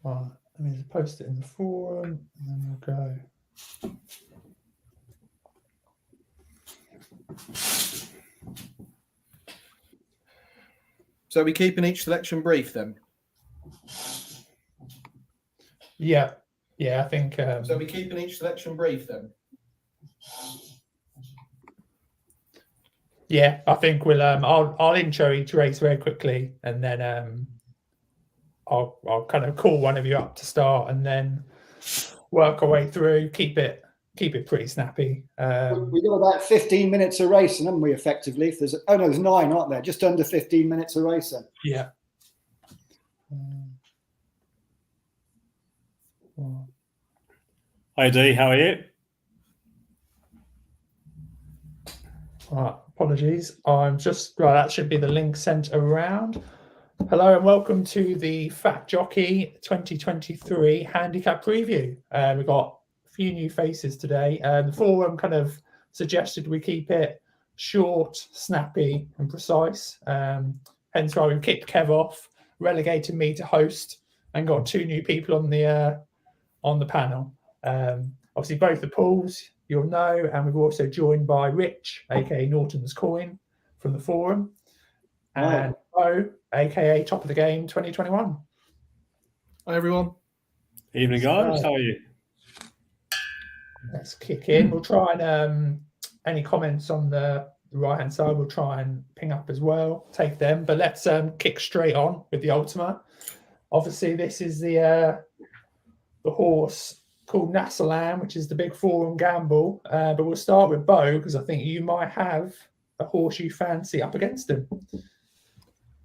Right, let me just post it in the forum, and then we'll go. So are we keeping each selection brief then? Yeah, I think. So are we keeping each selection brief then? Yeah, I think we'll. I'll intro each race very quickly, and then I'll kind of call one of you up to start, and then work our way through. Keep it pretty snappy. We've got about 15 minutes of racing, haven't we? Effectively, if there's 9, aren't there? Just under 15 minutes of racing. Yeah. Hi Dee, how are you? Right, apologies. I'm just right. That should be the link sent around. Hello and welcome to the Fat Jockey 2023 Handicap preview. We've got a few new faces today. The forum kind of suggested we keep it short, snappy, and precise. Hence why we've kicked Kev off, relegated me to host, and got 2 new people on the panel. Obviously, both the pools you'll know, and we're also joined by Rich, aka Norton's Coin, from the forum, and Bo, aka Top of the Game 2021. Hi everyone. Evening guys, how are you? Let's kick in. We'll try and any comments on the right hand side, we'll try and ping up as well, take them. But let's kick straight on with the Ultima. Obviously, this is the horse called Nassalam, which is the big forum gamble. But we'll start with Bo, because I think you might have a horse you fancy up against him.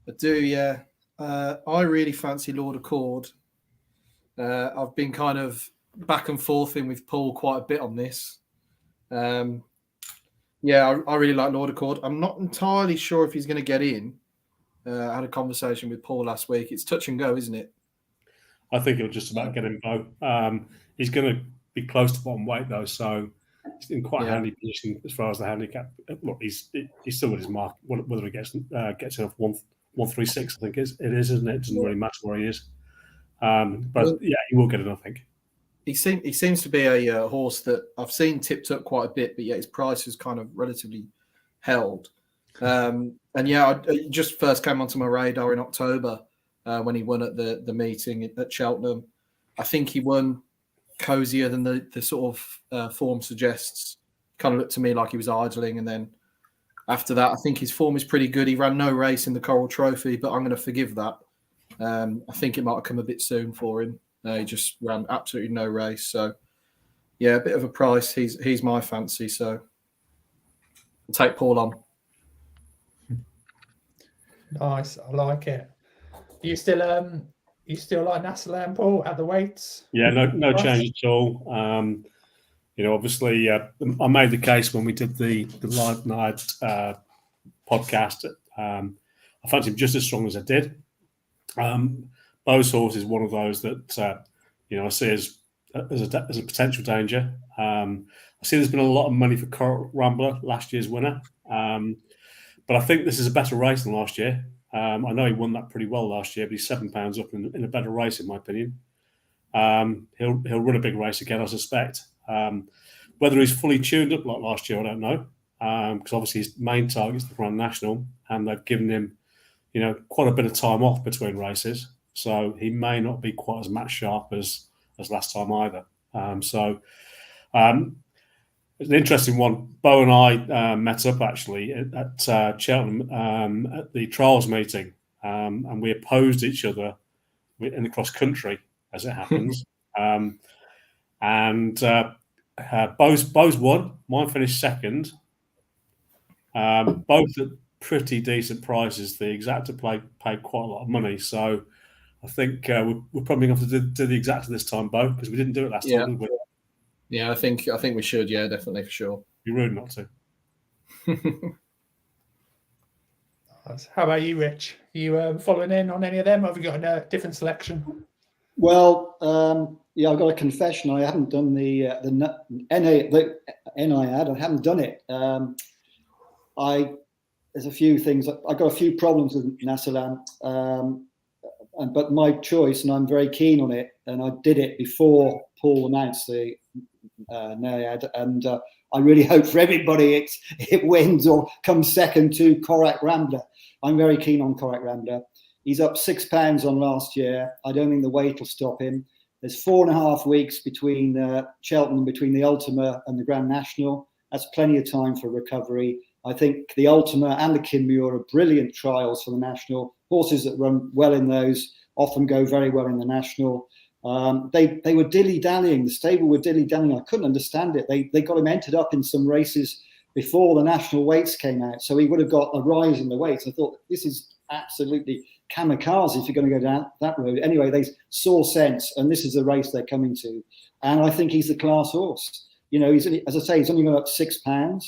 I do, yeah. I really fancy Lord Accord. I've been kind of back and forth in with Paul quite a bit on this. I really like Lord Accord. I'm not entirely sure if he's going to get in. I had a conversation with Paul last week. It's touch and go, isn't it? I think it'll just about get him, Bo. He's going to be close to bottom weight, though, so he's in quite a handy position as far as the handicap. Look, he's still with his mark. Whether he gets it off 136, I think it is, isn't it? It doesn't really matter where he is. But yeah, he will get it, I think. He seems to be a horse that I've seen tipped up quite a bit, but yet his price is kind of relatively held. It just first came onto my radar in October when he won at the meeting at Cheltenham. I think he won cozier than the sort of form suggests. Kind of looked to me like he was idling, and then after that, I think his form is pretty good. He ran no race in the Coral Trophy, but I'm going to forgive that. I think it might have come a bit soon for him. He just ran absolutely no race. So, yeah, a bit of a price. He's my fancy. So, I'll take Paul on. Nice, I like it. You still like Nassalam, Paul, at the weights? Yeah, no change at all. Obviously, I made the case when we did the live night podcast. I fancy him just as strong as I did. Bo's horse is one of those that I see as a potential danger. I see there's been a lot of money for Coral Rambler, last year's winner, but I think this is a better race than last year. I know he won that pretty well last year, but he's £7 up in a better race, in my opinion. He'll run a big race again, I suspect. Whether he's fully tuned up like last year, I don't know, because obviously his main target is the Grand National, and they've given him, quite a bit of time off between races, so he may not be quite as match sharp as last time either. It's an interesting one. Bo and I met up actually at Cheltenham at the trials meeting, and we opposed each other in the cross country, as it happens. Bo's won. Mine finished second. Both at pretty decent prices. The Exacta paid quite a lot of money, so I think we're probably going to have to do the Exacta this time, Bo, because we didn't do it last time, did we? Yeah, I think we should. Yeah, definitely, for sure. Be rude not to. How about you, Rich? Are you following in on any of them? Or have you got a different selection? Well, I've got a confession. I haven't done the NIAD. I haven't done it. There's a few things. I got a few problems with Nassalam. but my choice, and I'm very keen on it, and I did it before Paul announced the Naiad, and I really hope for everybody it wins or comes second to Korak Rambler. I'm very keen on Korak Rambler. He's up £6 on last year. I don't think the weight will stop him. There's 4.5 weeks between Cheltenham, between the Ultima and the Grand National. That's plenty of time for recovery. I think the Ultima and the Kim Muir are brilliant trials for the National. Horses that run well in those often go very well in the National. They were dilly-dallying. The stable were dilly-dallying. I couldn't understand it. They got him entered up in some races before the national weights came out, so he would have got a rise in the weights. I thought, this is absolutely kamikaze if you're going to go down that road. Anyway, they saw sense, and this is the race they're coming to. And I think he's the class horse. You know, he's, as I say, he's only gone up £6.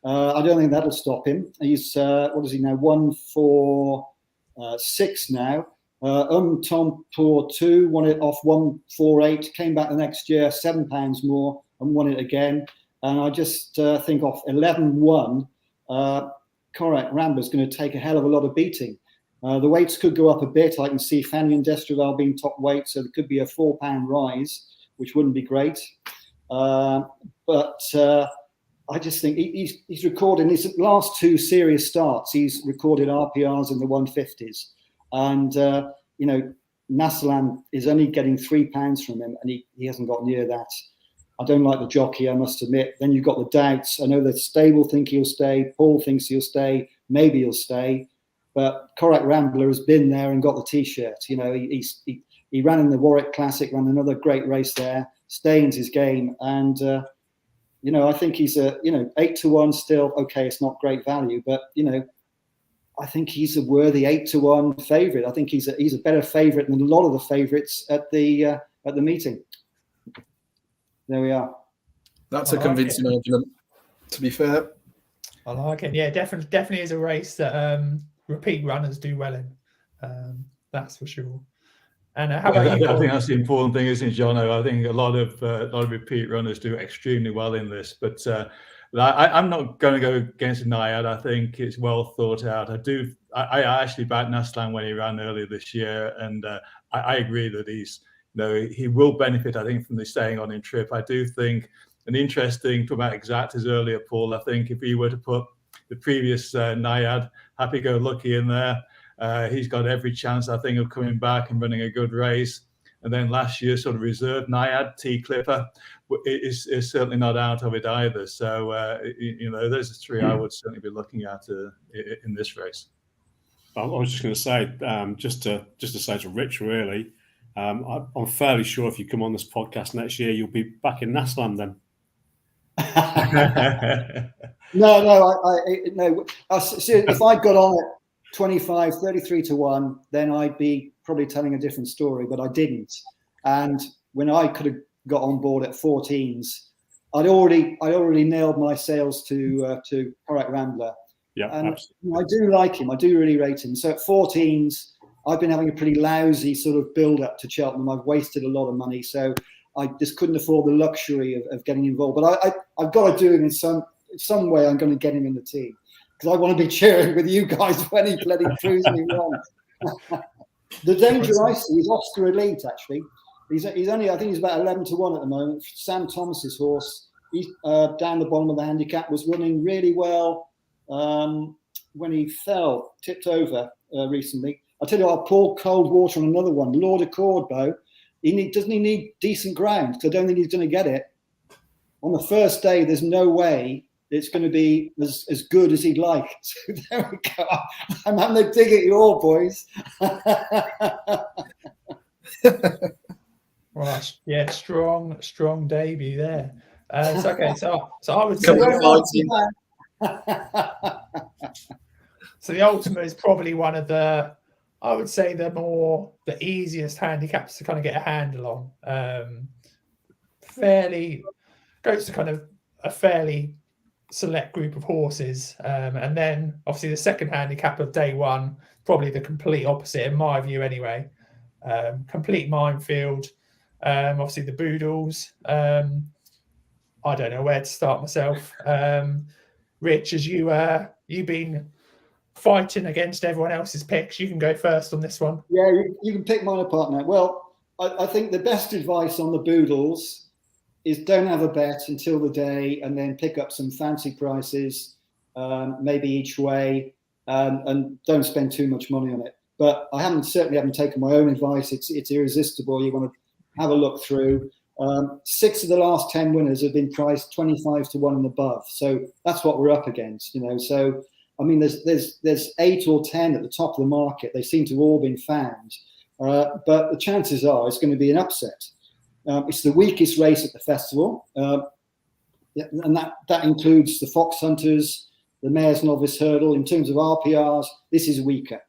I don't think that'll stop him. He's, what is he now, 146 now. Tom Pour 2 won it off 148, came back the next year, £7 more, and won it again. And I just think off 11-1, Korak Rambler's going to take a hell of a lot of beating. The weights could go up a bit. I can see Fanny and Destraval being top weight, so there could be a £4 rise, which wouldn't be great. But I just think he's recorded his last 2 serious starts. He's recorded RPRs in the 150s. And, you know, Nassalam is only getting £3 from him, and he hasn't got near that. I don't like the jockey, I must admit. Then you've got the doubts. I know the stable think he'll stay. Paul thinks he'll stay. Maybe he'll stay. But Korak Rambler has been there and got the T-shirt. You know, he ran in the Warwick Classic, ran another great race there. Stains his game. And, you know, I think he's 8-1 still. Okay, it's not great value, but, you know, I think he's a worthy 8-1 favourite. I think he's a better favourite than a lot of the favourites at the meeting. There we are. That's a convincing argument, to be fair. I like it. Yeah, definitely is a race that repeat runners do well in. That's for sure. And how about you, Paul? I think that's the important thing, isn't it, Jono? I think a lot of repeat runners do extremely well in this. But I'm not going to go against the Naiad. I think it's well thought out. I actually backed Naslan when he ran earlier this year, and I agree that he will benefit, I think, from the staying on in trip. I do think an interesting, talking about exactas earlier, Paul, I think if he were to put the previous Naiad, Happy Go Lucky, in there, he's got every chance, I think, of coming back and running a good race. And then last year, sort of reserve Naiad, T Clipper, is certainly not out of it either. So, those are 3 I would certainly be looking at in this race. I was just going to say, just to say to Rich, really, I'm fairly sure if you come on this podcast next year, you'll be back in Naslam then. No. If I'd got on at 25, 33-1, then I'd be probably telling a different story, but I didn't. And when I could have got on board at 14s, I'd already nailed my sales to Korak Rambler. Yeah, and absolutely. I do like him. I do really rate him. So at 14s, I've been having a pretty lousy sort of build up to Cheltenham. I've wasted a lot of money, so I just couldn't afford the luxury of getting involved. But I've got to do it in some way. I'm going to get him in the team because I want to be cheering with you guys when he bloody proves me wrong. The danger I see is Oscar Elite. Actually, he's only, I think he's about 11-1 at the moment. Sam Thomas's horse, he's down the bottom of the handicap, was running really well when he tipped over recently. I'll tell you what, I'll pour cold water on another one. Lord Accord, Bo. Doesn't he need decent ground? Because I don't think he's going to get it. On the first day, there's no way it's going to be as good as he'd like. So there we go. I'm having a dig at you all, boys. Right. Yeah, strong debut there. Okay, so I would say so the Ultima is probably one of the, I would say, the easiest handicaps to kind of get a handle on. Goes to kind of a fairly select group of horses. And then obviously the second handicap of day one, probably the complete opposite in my view anyway. Complete minefield. Obviously the Boodles. I don't know where to start myself. Rich, as you've been fighting against everyone else's picks. You can go first on this one. Yeah, you can pick mine apart now. Well, I think the best advice on the Boodles is don't have a bet until the day, and then pick up some fancy prices, maybe each way, and don't spend too much money on it. But I certainly haven't taken my own advice. It's irresistible. You want to have a look through. 6 of the last 10 winners have been priced 25 to 1 and above. So that's what we're up against, So I mean, there's 8 or 10 at the top of the market. They seem to have all been found, but the chances are it's going to be an upset. It's the weakest race at the festival, and that includes the Fox Hunters, the Mayor's Novice Hurdle. In terms of RPRs, this is weaker.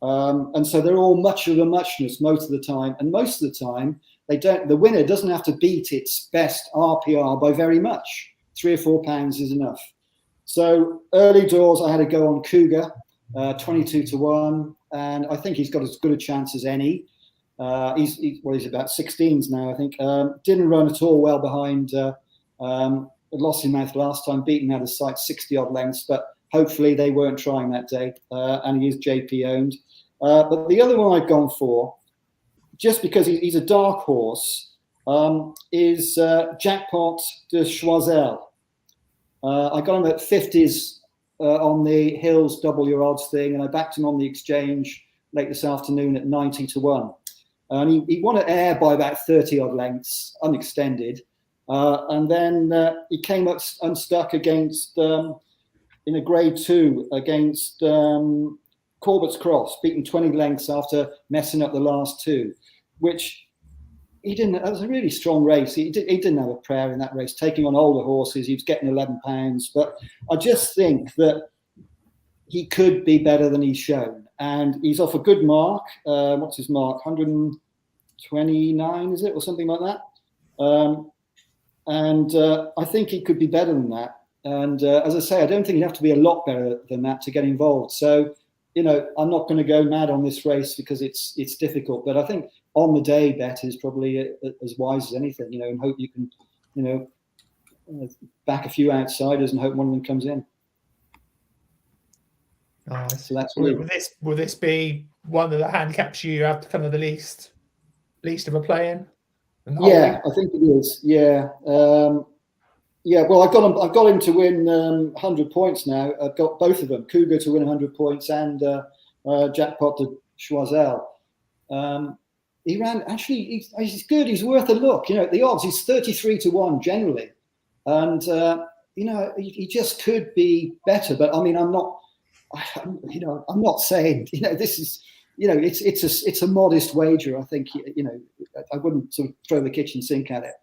And so they're all much of a muchness most of the time. And most of the time, the winner doesn't have to beat its best RPR by very much. £3 or £4 is enough. So early doors, I had to go on Cougar, 22 to 1. And I think he's got as good a chance as any. He's about 16s now, I think. Didn't run at all well behind Lost in Mouth last time, beaten out of sight 60 odd lengths, but hopefully they weren't trying that day, and he is JP owned. But the other one I've gone for, just because he's a dark horse, is Jackpot de Choiseul. I got him at 50s on the Hills double your odds thing, and I backed him on the exchange late this afternoon at 90 to 1. And he won at Air by about 30 odd lengths, unextended. And then he came up unstuck against, in a grade 2, against Corbett's Cross, beaten 20 lengths after messing up the last 2, which he didn't. That was a really strong race. He didn't have a prayer in that race, taking on older horses. He was getting £11. But I just think that he could be better than he's shown. And he's off a good mark. What's his mark? 129, is it? Or something like that. And I think he could be better than that. And as I say, I don't think he'd have to be a lot better than that to get involved. So, I'm not going to go mad on this race because it's difficult. But I think on the day bet is probably as wise as anything, and hope you can, back a few outsiders and hope one of them comes in. Nice. So that's will this be one of the handicaps you have kind of the least of a play in? Yeah, I think it is. Yeah. Well, I've got him to win 100 points now. I've got both of them, Cougar to win 100 points and Jackpot to Choiseul. He ran, actually, he's good. He's worth a look. The odds, he's 33 to 1 generally. And, he just could be better. But I mean, I'm not saying, this is, it's a modest wager. I think, I wouldn't sort of throw the kitchen sink at it.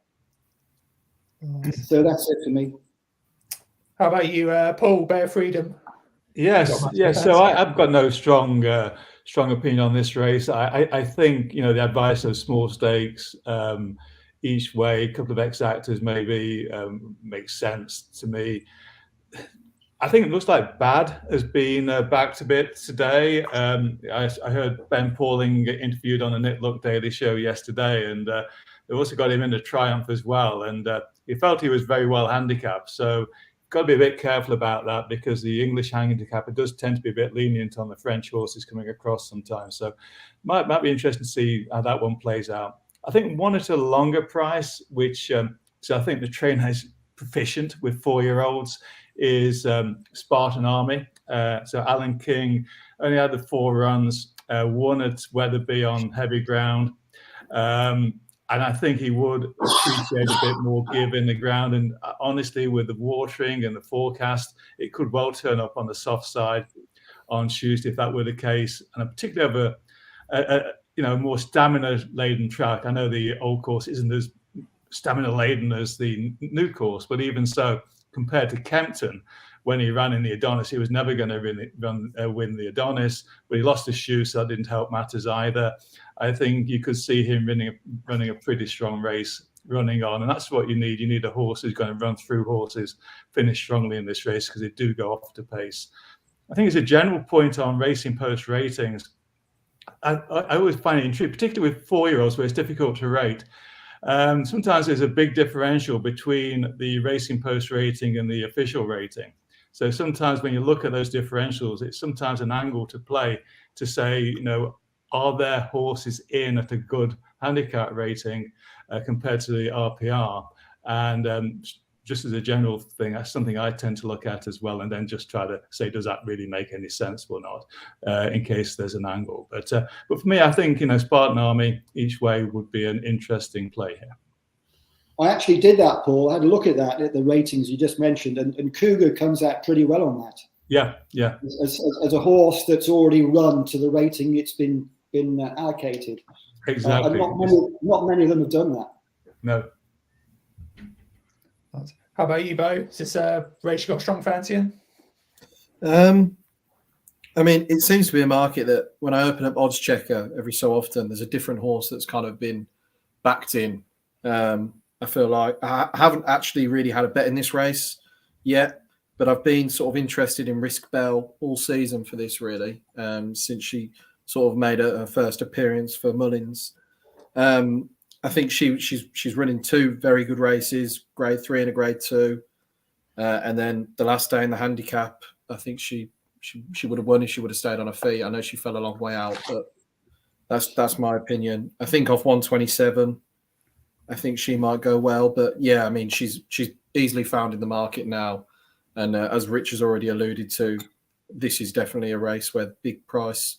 So that's it for me. How about you, Paul, Bear Freedom? Yes. So I've got no strong opinion on this race. I think, the advice of small stakes each way, a couple of exactors maybe makes sense to me. I think it looks like Bad has been backed a bit today. I heard Ben Pauling get interviewed on the Nitlook Daily Show yesterday, and they also got him into Triumph as well. And he felt he was very well handicapped. So you've got to be a bit careful about that because the English handicapper does tend to be a bit lenient on the French horses coming across sometimes. So might be interesting to see how that one plays out. I think one at a longer price, which so I think the trainer is proficient with 4-year-olds, is Spartan Army. So Alan King only had the 4 runs, won at Wetherby on heavy ground. And I think he would appreciate a bit more give in the ground. And honestly, with the watering and the forecast, it could well turn up on the soft side on Tuesday if that were the case. And particularly of a more stamina-laden track. I know the old course isn't as stamina-laden as the new course, but even so, compared to Kempton, when he ran in the Adonis, he was never going to win the Adonis, but he lost his shoe, so that didn't help matters either. I think you could see him running a pretty strong race running on, and that's what you need. You need a horse who's going to run through horses, finish strongly in this race because they do go off to pace. I think it's a general point on Racing Post ratings. I always find it intriguing, particularly with 4-year-olds where it's difficult to rate. Sometimes there's a big differential between the Racing Post rating and the official rating. So sometimes when you look at those differentials, it's sometimes an angle to play to say, are there horses in at a good handicap rating compared to the RPR? And just as a general thing, that's something I tend to look at as well, and then just try to say, does that really make any sense or not, in case there's an angle. But for me, I think Spartan Army each way would be an interesting play here. I actually did that, Paul. I had a look at that, at the ratings you just mentioned, and Cougar comes out pretty well on that. Yeah. As a horse that's already run to the rating it's been allocated. Exactly. Not many of them have done that. No. How about you, Bo? Is this a race you got a strong fancy in? I mean, it seems to be a market that when I open up Odds Checker every so often, there's a different horse that's kind of been backed in. I feel like I haven't actually really had a bet in this race yet, but I've been sort of interested in Risk Bell all season for this, really, since she sort of made her first appearance for Mullins. I think she's running 2 very good races, grade 3 and a grade 2. And then the last day in the handicap, I think she would have won if she would have stayed on her feet. I know she fell a long way out, but that's my opinion. I think off 127, I think she might go well. But yeah, I mean, she's easily found in the market now. And as Rich has already alluded to, this is definitely a race where big price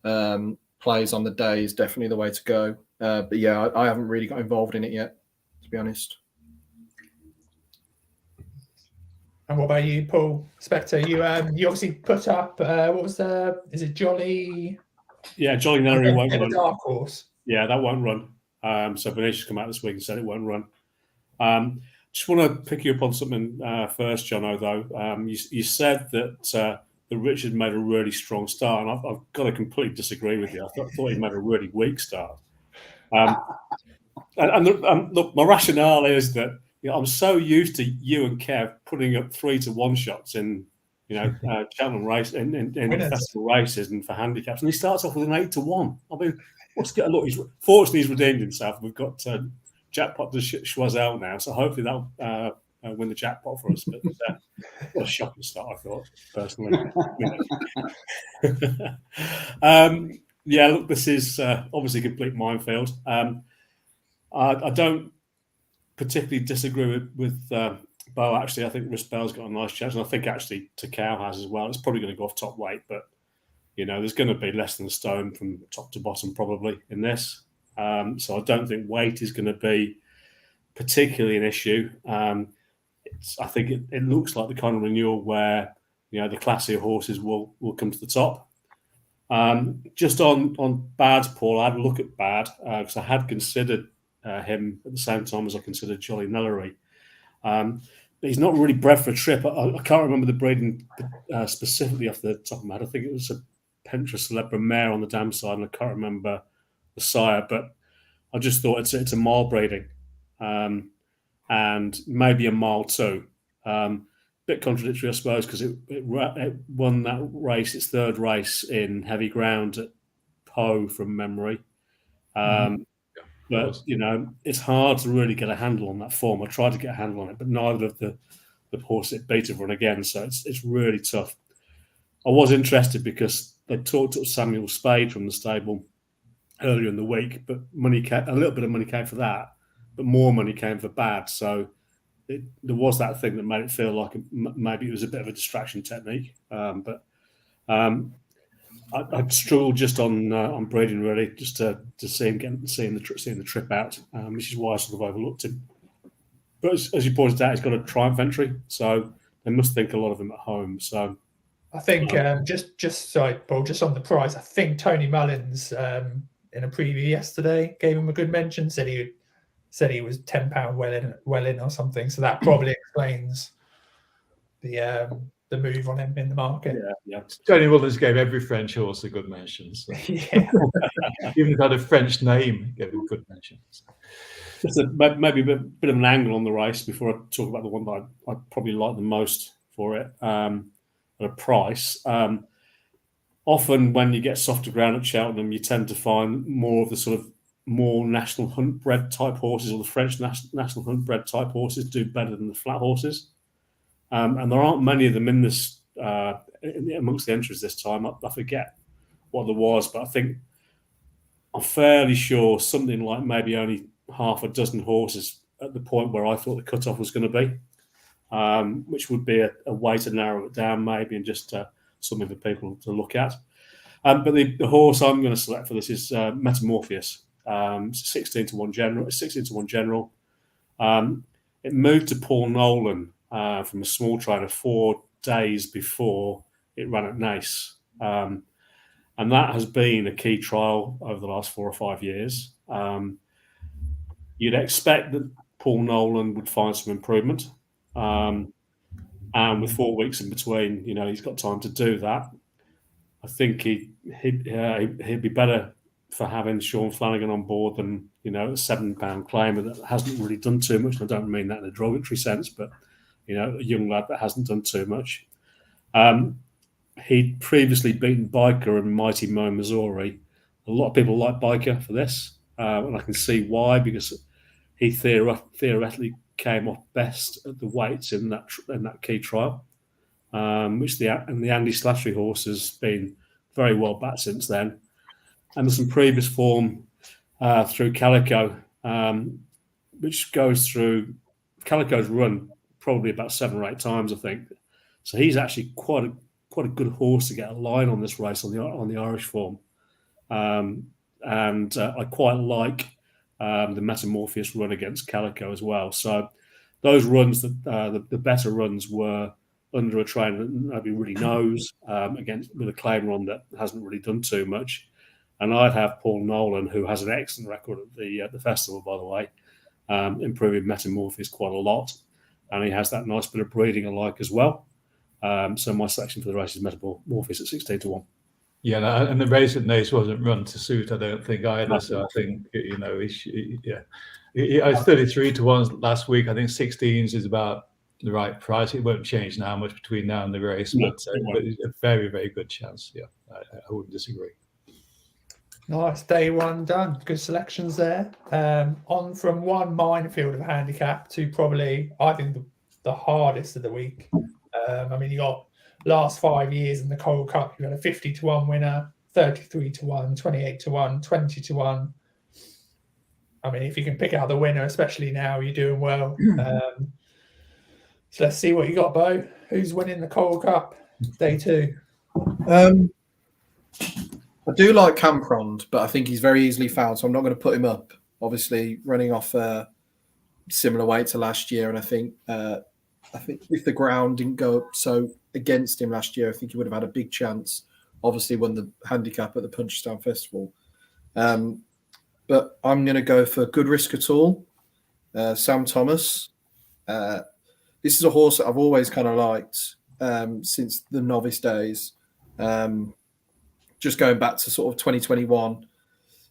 plays on the day is definitely the way to go. But yeah, I haven't really got involved in it yet, to be honest. And what about you, Paul Spector? You obviously put up is it Jolly? Yeah, Jolly Nunnery won't in a run. dark horse. Yeah, that won't run. So Venetia's come out this week and said it won't run. Just want to pick you up on something first, Jono, though. You said that Richard made a really strong start, and I've got to completely disagree with you. I thought he made a really weak start. Look, my rationale is that I'm so used to you and Kev putting up 3-1 shots in, Cheltenham race in festival races and for handicaps, and he starts off with an 8-1. I mean, look, fortunately he's redeemed himself. We've got jackpot to schwaz out now, so hopefully that'll win the jackpot for us. But what a shocking start, I thought, personally. Yeah, look, this is obviously a complete minefield. I don't particularly disagree with Bo, actually. I think Rispell's got a nice chance, and I think actually Takao has as well. It's probably going to go off top weight, but there's going to be less than a stone from top to bottom probably in this. So I don't think weight is going to be particularly an issue. I think it looks like the kind of renewal where the classier horses will come to the top. Just on Bad's, Paul, I had a look at Bad because I had considered him at the same time as I considered Jolly Nunnery. But he's not really bred for a trip. I can't remember the breeding specifically off the top of my head. I think it was a Pentra Celebra mare on the dam side, and I can't remember the sire, but I just thought it's a mile breeding, and maybe a mile too. Bit contradictory, I suppose, because it won that race, its third race in heavy ground at Poe from memory. But it's hard to really get a handle on that form. I tried to get a handle on it, but neither of the horses it beat have run again, so it's really tough. I was interested because they talked to Samuel Spade from the stable earlier in the week, but a little bit of money came for that, but more money came for Bad. So there was that thing that made it feel like maybe it was a bit of a distraction technique. But I'd struggled just on breeding really, just to see him seeing the trip out, which is why I sort of overlooked him. But as you pointed out, he's got a Triumph entry, so they must think a lot of him at home. So I think sorry, Paul, just on the price, I think Tony Mullins in a preview yesterday gave him a good mention. Said he was £10 well in or something. So that probably explains the move on him in the market. Yeah. Tony Mullins gave every French horse a good mention. So. Yeah. Even got a French name, gave him good mentions. Just maybe a bit of an angle on the race before I talk about the one that I probably like the most for it at a price. Often when you get softer ground at Cheltenham, you tend to find more of the sort of more national hunt bred type horses, or the French national hunt bred type horses do better than the flat horses. And there aren't many of them in this amongst the entries this time. I forget what there was, but I think I'm fairly sure something like maybe only half a dozen horses at the point where I thought the cutoff was going to be, which would be a way to narrow it down maybe, and just something for people to look at. But the horse I'm going to select for this is Metamorpheus. 16 to 1 general. It's 16 to 1 general. It moved to Paul Nolan from a small trainer 4 days before it ran at Naas. And that has been a key trial over the last 4 or 5 years. You'd expect that Paul Nolan would find some improvement. And with 4 weeks in between, he's got time to do that. I think he'd be better for having Sean Flanagan on board than, a £7 claimer that hasn't really done too much. And I don't mean that in a derogatory sense, but, a young lad that hasn't done too much. He'd previously beaten Biker and Mighty Mo Missouri. A lot of people like Biker for this, and I can see why, because he theoretically came off best at the weights in that key trial, which the Andy Slattery horse has been very well backed since then. And there's some previous form through Calico, which goes through Calico's run probably about 7 or 8 times, I think. So he's actually quite a good horse to get a line on this race on the Irish form, and I quite like the Metamorpheus run against Calico as well. So those runs, the better runs, were under a trainer that nobody really knows, with a claimer on that hasn't really done too much. And I'd have Paul Nolan, who has an excellent record at the festival, by the way, improving Metamorphosis quite a lot. And he has that nice bit of breeding I like as well. So my selection for the race is Metamorphosis at 16 to 1. Yeah, and the race at Naas wasn't run to suit, I don't think, either. So I think, he was 33 to 1 last week. I think 16s is about the right price. It won't change now much between now and the race, but it's a very, very good chance. Yeah, I wouldn't disagree. Nice, day one done. Good selections there. On from one minefield of handicap to probably, I think, the hardest of the week. You got last 5 years in the Coral Cup, you had a 50 to 1 winner, 33 to 1, 28 to 1, 20 to 1. If you can pick out the winner, especially now, you're doing well. So let's see what you got, Bo. Who's winning the Coral Cup? Day 2. I do like Camprond, but I think he's very easily fouled, so I'm not going to put him up. Obviously, running off similar weight to last year, and I think if the ground didn't go so against him last year, I think he would have had a big chance. Obviously, won the handicap at the Punchestown Festival. But I'm going to go for Good Risk at All, Sam Thomas. This is a horse that I've always kind of liked since the novice days. Just going back to sort of 2021,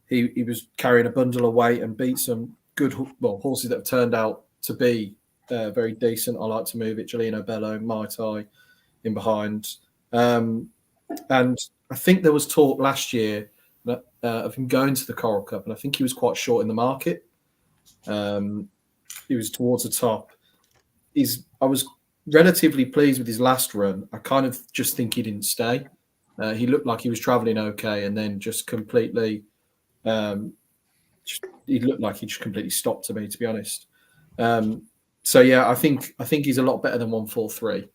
he was carrying a bundle of weight and beat some good horses that have turned out to be very decent. I like to move it. Gelino Bello, Mai Tai in behind. And I think there was talk last year of him going to the Coral Cup, and I think he was quite short in the market. He was towards the top. I was relatively pleased with his last run. I kind of just think he didn't stay. He looked like he was travelling okay, and then just completely, he looked like he just completely stopped to me, to be honest. So yeah, I think he's a lot better than 143.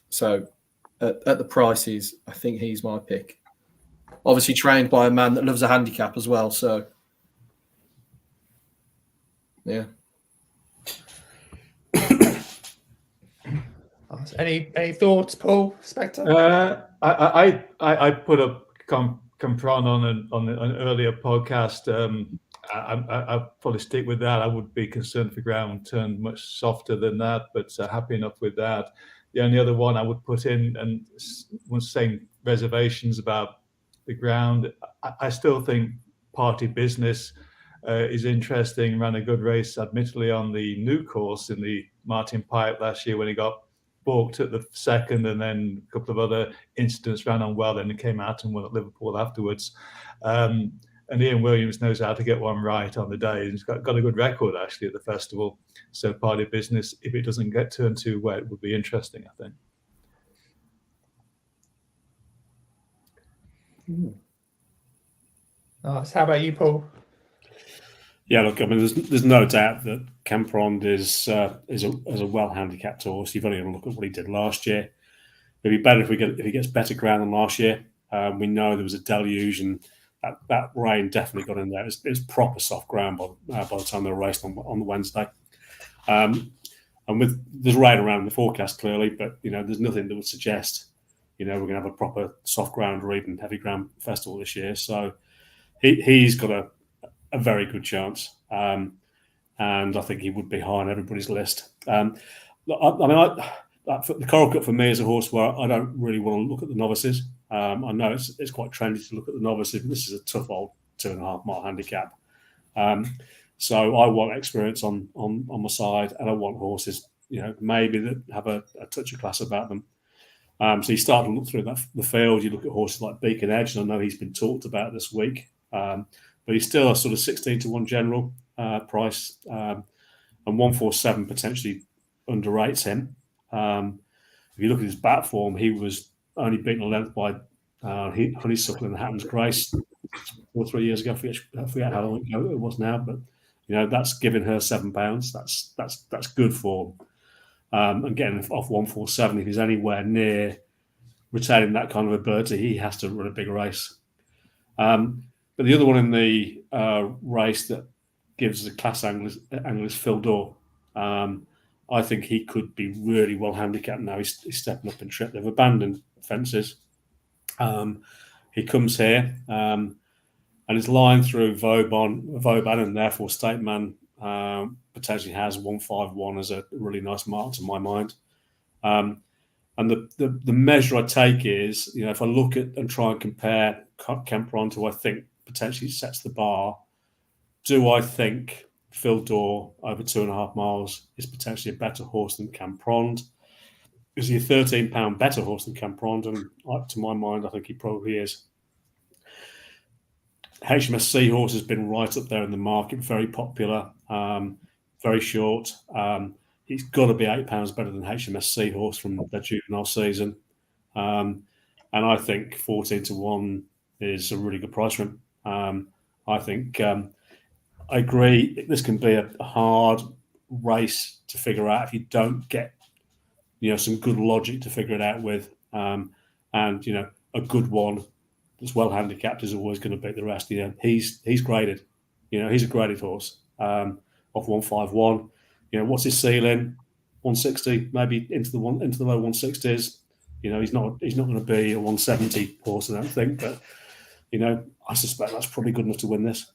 So at the prices, I think he's my pick. Obviously trained by a man that loves a handicap as well. So yeah. Any thoughts, Paul, Spectre? I put up Compron on an earlier podcast. I'll probably stick with that. I would be concerned if the ground turned much softer than that, but happy enough with that. The only other one I would put in, and was saying reservations about the ground, I still think Party Business is interesting. Ran a good race, admittedly, on the new course in the Martin Pipe last year when he got balked at the second, and then a couple of other incidents ran on well, then he came out and won at Liverpool afterwards. And Ian Williams knows how to get one right on the day. He's got a good record actually at the festival. So party business, if it doesn't get turned too wet, would be interesting, I think. Nice. How about you, Paul? Yeah, look, I mean, there's no doubt that Camprond is a well handicapped horse. You've only got to look at what he did last year. It'd be better if he gets better ground than last year. We know there was a deluge, and that rain definitely got in there. It was proper soft ground by the time they were raced on the Wednesday. And there's rain around the forecast clearly, but there's nothing that would suggest we're going to have a proper soft ground or even heavy ground festival this year. So he's got a very good chance, and I think he would be high on everybody's list. The Coral Cup for me is a horse where I don't really want to look at the novices. I know it's quite trendy to look at the novices, but this is a tough old 2.5 mile handicap. So I want experience on my side, and I want horses, maybe that have a touch of class about them. So you start to look through the field. You look at horses like Beacon Edge, and I know he's been talked about this week. But he's still a sort of 16-1 general price, and 147 potentially underrates him. If you look at his bat form, he was only beaten a length by Honeysuckle and Hatton's Grace 2 or 3 years ago. I forget how long ago it was now, but that's giving her £7. That's good form. And getting off 147, if he's anywhere near retaining that kind of ability, he has to run a big race. But the other one in the race that gives the class angle is Phil Dore. I think he could be really well handicapped now. He's stepping up in trip. They've abandoned fences. He comes here and his line through Vauban and therefore State Man potentially has 151 as a really nice mark to my mind. And the measure I take is, if I look at and try and compare Camprond, who I think potentially sets the bar, do I think Phil Dore over 2.5 miles is potentially a better horse than Camprond? Is he a £13 better horse than Camprond? And to my mind, I think he probably is. HMS Seahorse has been right up there in the market, very popular, very short. He's got to be £8 better than HMS Seahorse from their juvenile season. And I think 14-1 is a really good price for him. I think I agree. This can be a hard race to figure out if you don't get, some good logic to figure it out with, and a good one that's well handicapped is always going to beat the rest. He's graded. He's a graded horse. Off 151. What's his ceiling? 160, maybe into the low 160s. He's not going to be a 170 horse, I don't think, but I suspect that's probably good enough to win this.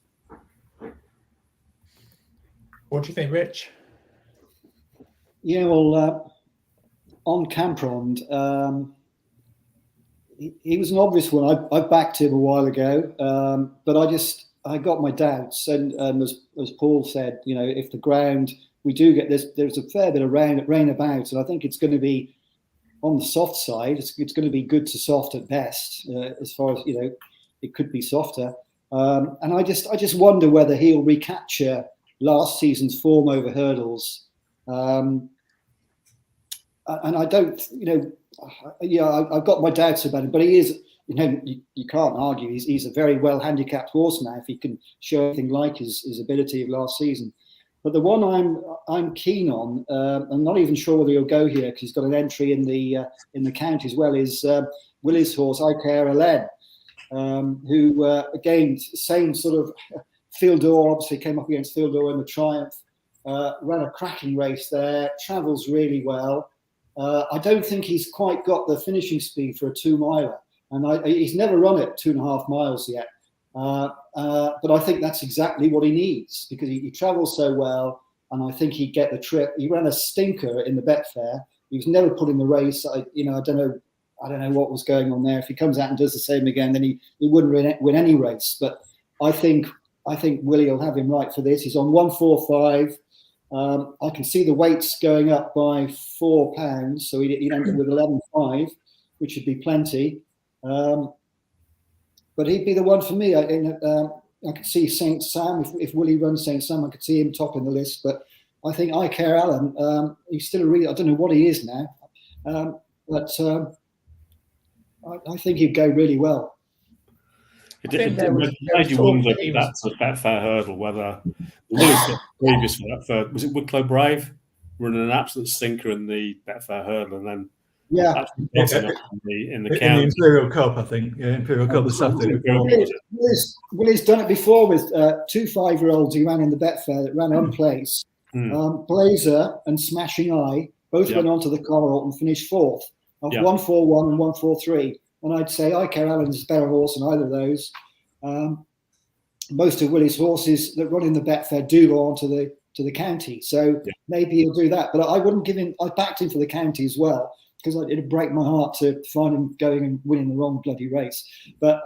What do you think, Rich? Yeah, well, on Camprond, he was an obvious one. I backed him a while ago, but I got my doubts. And as Paul said, if the ground, we do get this, there's a fair bit of rain about, and I think it's going to be on the soft side. It's going to be good to soft at best, as far as it could be softer. And I just wonder whether he'll recapture last season's form over hurdles. And I don't, I've got my doubts about it, but he is, you can't argue. He's a very well handicapped horse now if he can show anything like his ability of last season. But the one I'm keen on, I'm not even sure whether he'll go here because he's got an entry in the county as well, is Willie's horse, IKRLN, who again, same sort of Phil Dore, obviously came up against Phil Dore in the Triumph, ran a cracking race there, travels really well. I don't think he's quite got the finishing speed for a 2-miler, and he's never run it 2.5 miles yet. But I think that's exactly what he needs because he travels so well, and I think he'd get the trip. He ran a stinker in the Betfair. He was never put in the race. I don't know what was going on there. If he comes out and does the same again, then he wouldn't win any race. But I think Willie will have him right for this. He's on 145. I can see the weights going up by £4, so he'd end up with 11.5, which would be plenty. But he'd be the one for me. I could see St. Sam. If Willie runs St. Sam, I could see him topping the list. But I think I Care Alan, he's still a really, I don't know what he is now, but I think he'd go really well. It think made you talk wonder that he if was- that's a Betfair hurdle, whether previous for that third, was it Wicklow Brave running an absolute stinker in the Betfair hurdle, and then Yeah. actually getting up in the In the county. Imperial Cup, I think. Yeah, Imperial Cup this afternoon. Willie's done it before with 2 5-year-olds he ran in the Betfair that ran unplaced. Blazer and Smashing Eye both went on to the Coral and finished 4th of 141 and 143. And I'd say I Care Alan's a better horse than either of those. Most of Willie's horses that run in the Betfair do go on to the county, so maybe he'll do that. But I wouldn't give him. I backed him for the county as well because it'd break my heart to find him going and winning the wrong bloody race. But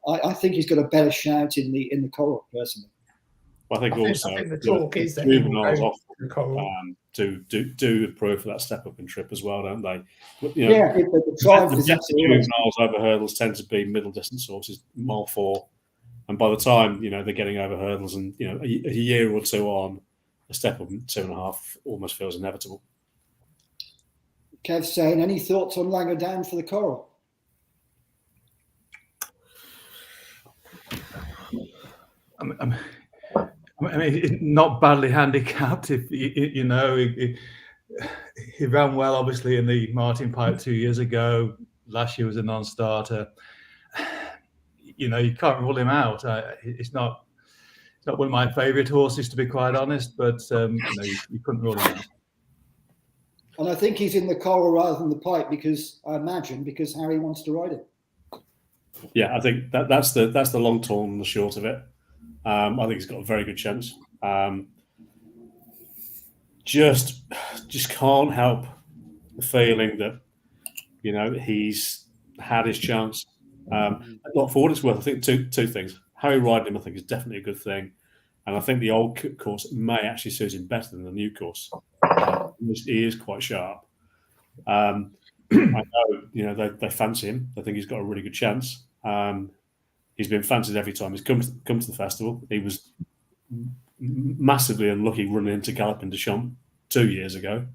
I think he's got a better shout in the Coral personally. Well, I think the talk is that he will juveniles go off to the Coral. do improve for that step up in trip as well, don't they? The drive the is best absolutely juveniles over hurdles tend to be middle distance horses, mile 4, and by the time they're getting over hurdles, and a year or two on, a step up in 2.5 almost feels inevitable. Kev saying, any thoughts on Langer Down for the Coral? I mean, not badly handicapped. If he ran well, obviously, in the Martin Pipe 2 years ago. Last year was a non-starter. You can't rule him out. It's not one of my favourite horses, to be quite honest. But you couldn't rule him out. And I think he's in the Coral rather than the Pipe because Harry wants to ride it. Yeah, I think that's the long tall and the short of it. I think he's got a very good chance. Just can't help the feeling that he's had his chance. Look, for what it's worth, I think two things. Harry riding him, I think, is definitely a good thing, and I think the old course may actually suit him better than the new course. He is quite sharp. I know, they fancy him. I think he's got a really good chance. He's been fancied every time he's come to the festival. He was massively unlucky running into Galloping de Champs 2 years ago.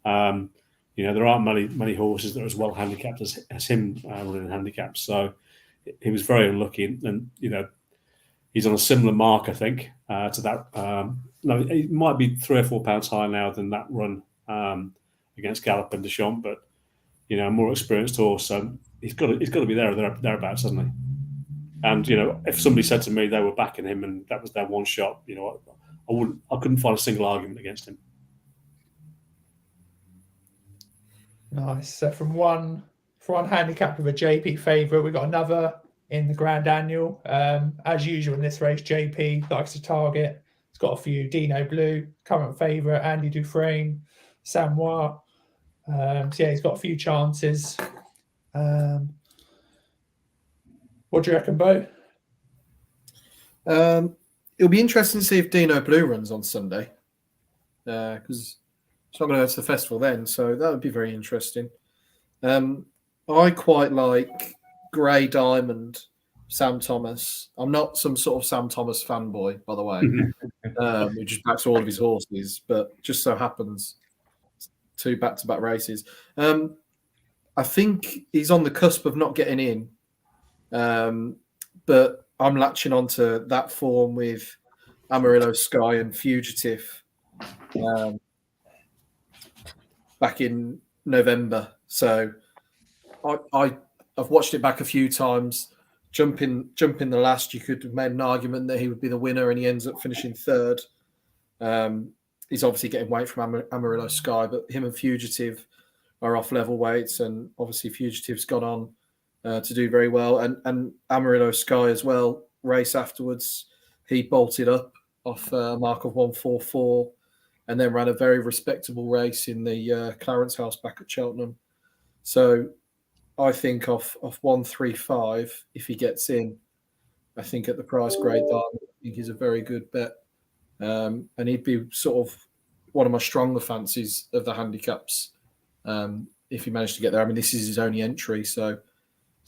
There aren't many horses that are as well handicapped as him running handicaps. So he was very unlucky, and he's on a similar mark, I think, to that. No, it might be 3 or 4 pounds higher now than that run against Galloping de Champs, but a more experienced horse. So he's got to be there or thereabouts, hasn't he? And if somebody said to me they were backing him and that was their one shot, I couldn't find a single argument against him. Nice. So from one handicap with a JP favourite, we've got another in the Grand Annual. As usual in this race, JP likes to target. It's got a few: Dino Blue, current favourite, Andy Dufresne, Samoa. He's got a few chances. What do you reckon, Bo? It'll be interesting to see if Dino Blue runs on Sunday, because it's not going to go to the festival then, so that would be very interesting. I quite like Grey Diamond, Sam Thomas. I'm not some sort of Sam Thomas fanboy, by the way, who just backs all of his horses, but just so happens 2 back-to-back races. I think he's on the cusp of not getting in, but I'm latching onto that form with Amarillo Sky and Fugitive back in November. So I've watched it back a few times. Jumping the last, you could have made an argument that he would be the winner, and he ends up finishing 3rd. He's obviously getting weight from Amarillo Sky, but him and Fugitive are off level weights, and obviously Fugitive's gone on to do very well, and Amarillo Sky as well. Race afterwards, he bolted up off a mark of 144, and then ran a very respectable race in the Clarence House back at Cheltenham. So I think off 135, if he gets in, I think at the price Great Diamond, I think he's a very good bet, and he'd be sort of one of my stronger fancies of the handicaps if he managed to get there. I mean, this is his only entry, so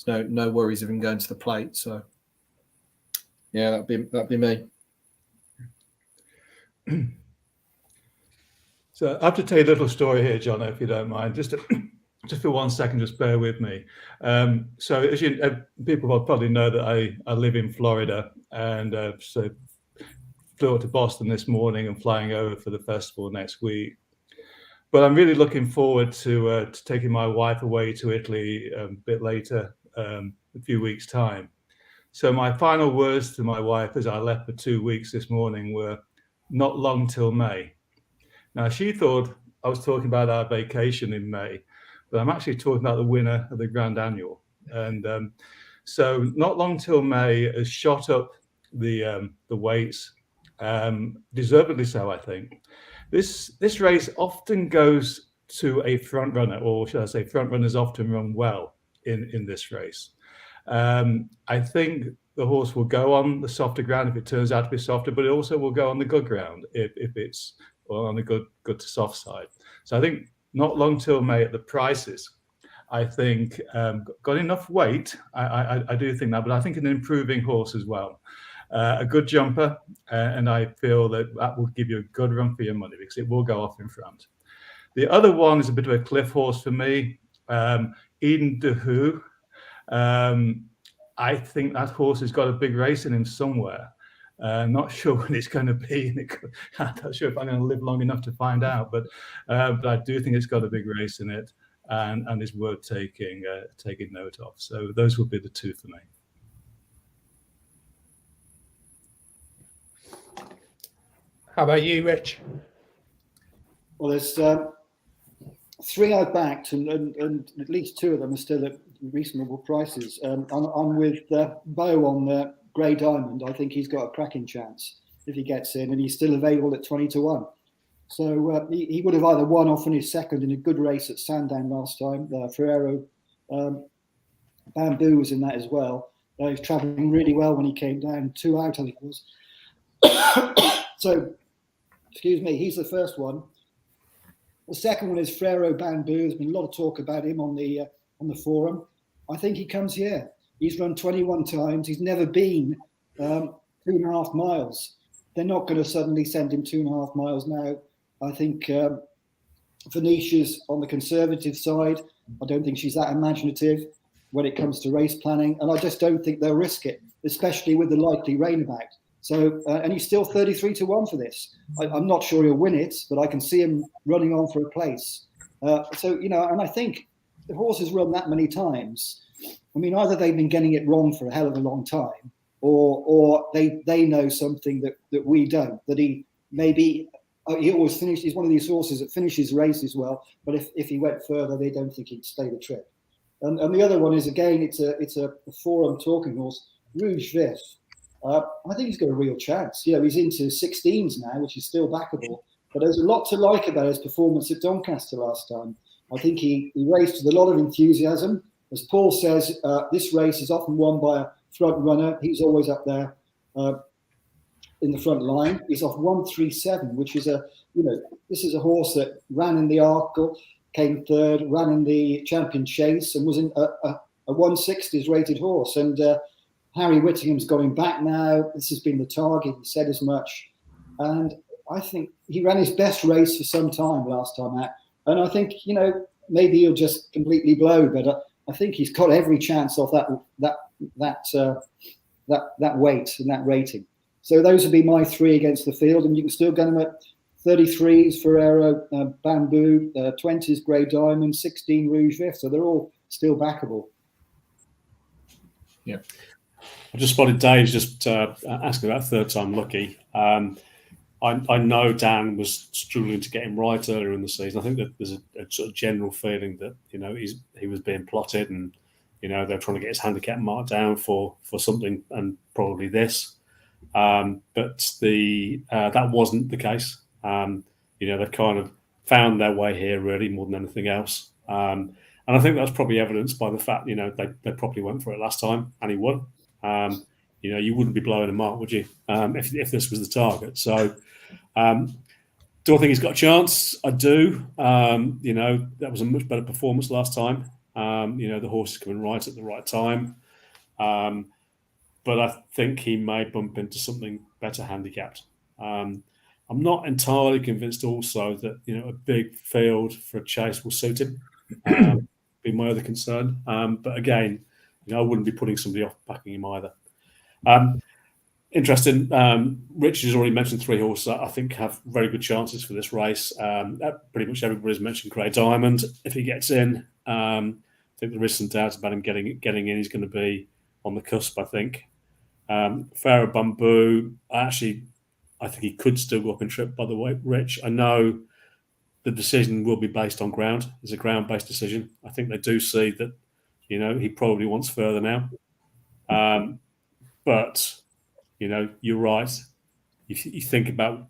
there's no worries of him going to the plate. So Yeah, that'd be me. So I have to tell you a little story here, John, if you don't mind. Just for 1 second, just bear with me. So as people will probably know that I live in Florida, and so flew up to Boston this morning and flying over for the festival next week. But I'm really looking forward to taking my wife away to Italy a bit later, a few weeks' time. So my final words to my wife as I left for 2 weeks this morning were, "Not long till May." Now, she thought I was talking about our vacation in May, but I'm actually talking about the winner of the Grand Annual. And so not long till May has shot up the weights, deservedly so, I think. This race often goes to a front runner, or should I say front runners often run well in this race. I think the horse will go on the softer ground if it turns out to be softer, but it also will go on the good ground if it's on the good to soft side. So I think not long till May at the prices, I think got enough weight. I do think that, but I think an improving horse as well. A good jumper, and I feel that will give you a good run for your money because it will go off in front. The other one is a bit of a cliff horse for me, Eden de Hoo. I think that horse has got a big race in him somewhere. Not sure when it's going to be. I'm not sure if I'm going to live long enough to find out, but I do think it's got a big race in it, and is worth taking note of. So those would be the two for me. How about you, Rich? Well, there's 3 I've backed, and at least 2 of them are still at reasonable prices. I'm with Bo on Grey Diamond. I think he's got a cracking chance if he gets in, and he's still available at 20-1. So he would have either won or finished second in a good race at Sandown last time. Ferrero Bamboo was in that as well. He was travelling really well when he came down, 2 out, I think it was. So, excuse me, he's the first one. The second one is Ferrero Bamboo. There's been a lot of talk about him on the forum. I think he comes here. He's run 21 times. He's never been 2.5 miles. They're not going to suddenly send him 2.5 miles now. I think Venetia's on the conservative side. I don't think she's that imaginative when it comes to race planning. And I just don't think they'll risk it, especially with the likely rain about. So, and he's still 33-1 for this. I'm not sure he'll win it, but I can see him running on for a place. So, and I think the horse has run that many times. I mean, either they've been getting it wrong for a hell of a long time, or they know something that we don't, that he always finished. He's one of these horses that finishes races well, but if he went further, they don't think he'd stay the trip. And the other one is, again, it's a forum talking horse, Rouge Vif. I think he's got a real chance. He's into 16s now, which is still backable. But there's a lot to like about his performance at Doncaster last time. I think he raced with a lot of enthusiasm. As Paul says, this race is often won by a front runner. He's always up there in the front line. He's off 137, which is this is a horse that ran in the Arkle, came third, ran in the Champion Chase, and was in a 160s rated horse. And Harry Whittingham's going back now. This has been the target. He said as much. And I think he ran his best race for some time last time out. And I think, maybe he'll just completely blow, but I think he's got every chance off that weight and that rating. So those would be my 3 against the field. And you can still get them at 33s, Ferrero Bamboo, 20s, Grey Diamond, 16 Rouge Vif. So they're all still backable. Yeah. I just spotted Dave's just asking about third time lucky. I know Dan was struggling to get him right earlier in the season. I think that there's a sort of general feeling that he was being plotted, and they're trying to get his handicap marked down for something, and probably this. But that wasn't the case. They've kind of found their way here really more than anything else. And I think that's probably evidenced by the fact they probably went for it last time and he won. You wouldn't be blowing a mark, would you, if this was the target? So, do I think he's got a chance? I do. That was a much better performance last time. The horse is coming right at the right time. but I think he may bump into something better handicapped. I'm not entirely convinced also that a big field for a chase will suit him. Be my other concern. But again, I wouldn't be putting somebody off backing him either. Interesting. Rich has already mentioned 3 horses that I think have very good chances for this race. Pretty much everybody's mentioned Grey Diamond. If he gets in, I think there is some doubt about him getting in. He's going to be on the cusp, I think. Pharaoh Bamboo, I think he could still go up in trip, by the way, Rich. I know the decision will be based on ground. It's a ground-based decision. I think they do see that, he probably wants further now. But, you're right. You think about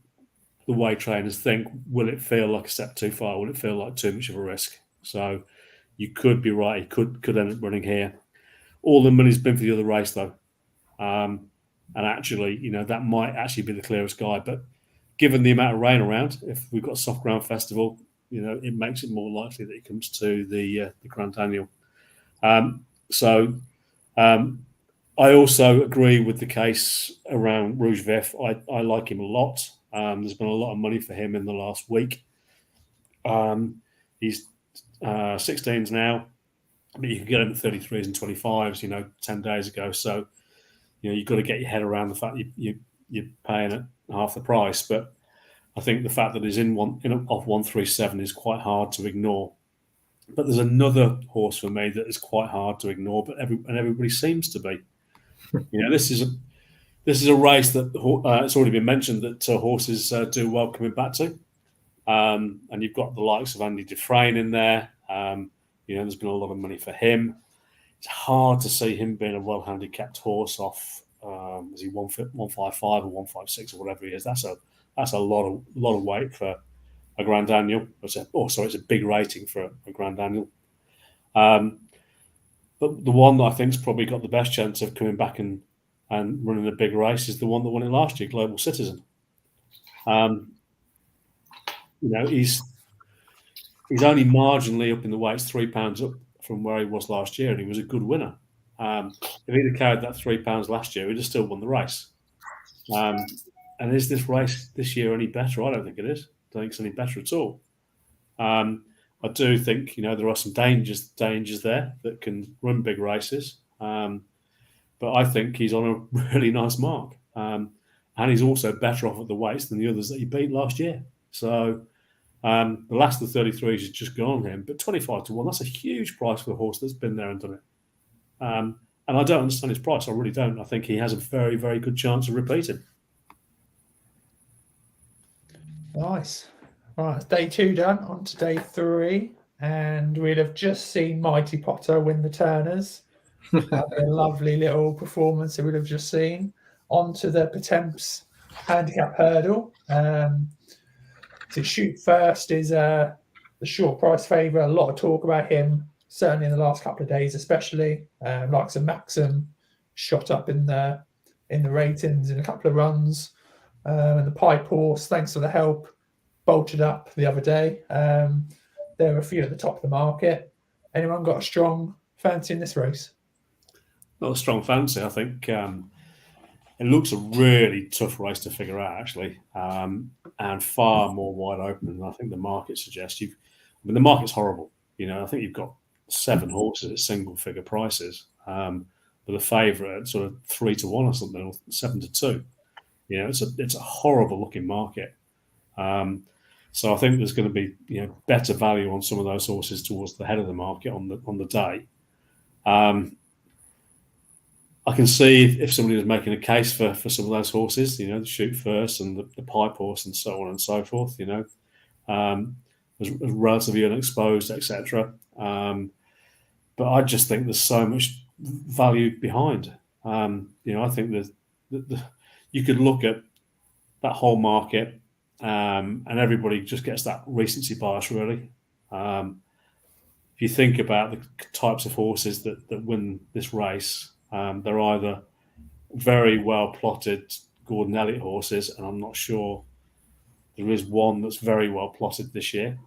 the way trainers think, will it feel like a step too far? Will it feel like too much of a risk? So you could be right. He could end up running here. All the money's been for the other race, though. And actually, that might actually be the clearest guide. But given the amount of rain around, if we've got a soft ground festival, it makes it more likely that he comes to the Grand Annual. I also agree with the case around Rouge Vif. I like him a lot. There's been a lot of money for him in the last week. He's 16s now, but you can get him at 33s and 25s, 10 days ago. So, you've got to get your head around the fact you're paying at half the price. But I think the fact that he's off 137 is quite hard to ignore. But there's another horse for me that is quite hard to ignore, but everybody seems to be. This is a race that it's already been mentioned that horses do well coming back to, and you've got the likes of Andy Dufresne in there. There's been a lot of money for him. It's hard to see him being a well handicapped horse off. Is he 155 or 156 or whatever he is? That's a lot of weight for a Grand Annual. It's a big rating for a Grand Annual. But the one that I think's probably got the best chance of coming back and running a big race is the one that won it last year, Global Citizen. He's only marginally up in the weights, £3 up from where he was last year, and he was a good winner. If he'd have carried that £3 last year, he'd have still won the race. And is this race this year any better? I don't think it is. I don't think it's any better at all. I do think there are some dangers there that can run big races, but I think he's on a really nice mark, and he's also better off at the weights than the others that he beat last year. So the last of the 33s has just gone on him, but 25 to 1, that's a huge price for a horse that's been there and done it. And I don't understand his price. I really don't. I think he has a very, very good chance of repeating. Nice. Right, day 2 done. On to day 3, and we'd have just seen Mighty Potter win the Turners. A lovely little performance that we'd have just seen. On to the Pertemps Handicap Hurdle. To shoot first is the short price favourite. A lot of talk about him, certainly in the last couple of days, especially. Likes of Maxim shot up in the ratings in a couple of runs. And the Pipe Horse, thanks for the help, bolted up the other day. There are a few at the top of the market. Anyone got a strong fancy in this race? Not a strong fancy. I think it looks a really tough race to figure out, actually, and far more wide open than I think the market suggests. The market's horrible. I think you've got 7 horses at single figure prices, with a favourite at sort of 3 to 1 or something, or 7 to 2. It's a horrible looking market. So I think there's going to be better value on some of those horses towards the head of the market on the day. I can see if somebody was making a case for some of those horses, the Shoot First and the Pipe Horse and so on and so forth. As relatively unexposed, etc. But I just think there's so much value behind. I think that you could look at that whole market, and everybody just gets that recency bias, really. If you think about the types of horses that win this race, they're either very well plotted Gordon Elliott horses, and I'm not sure there is one that's very well plotted this year,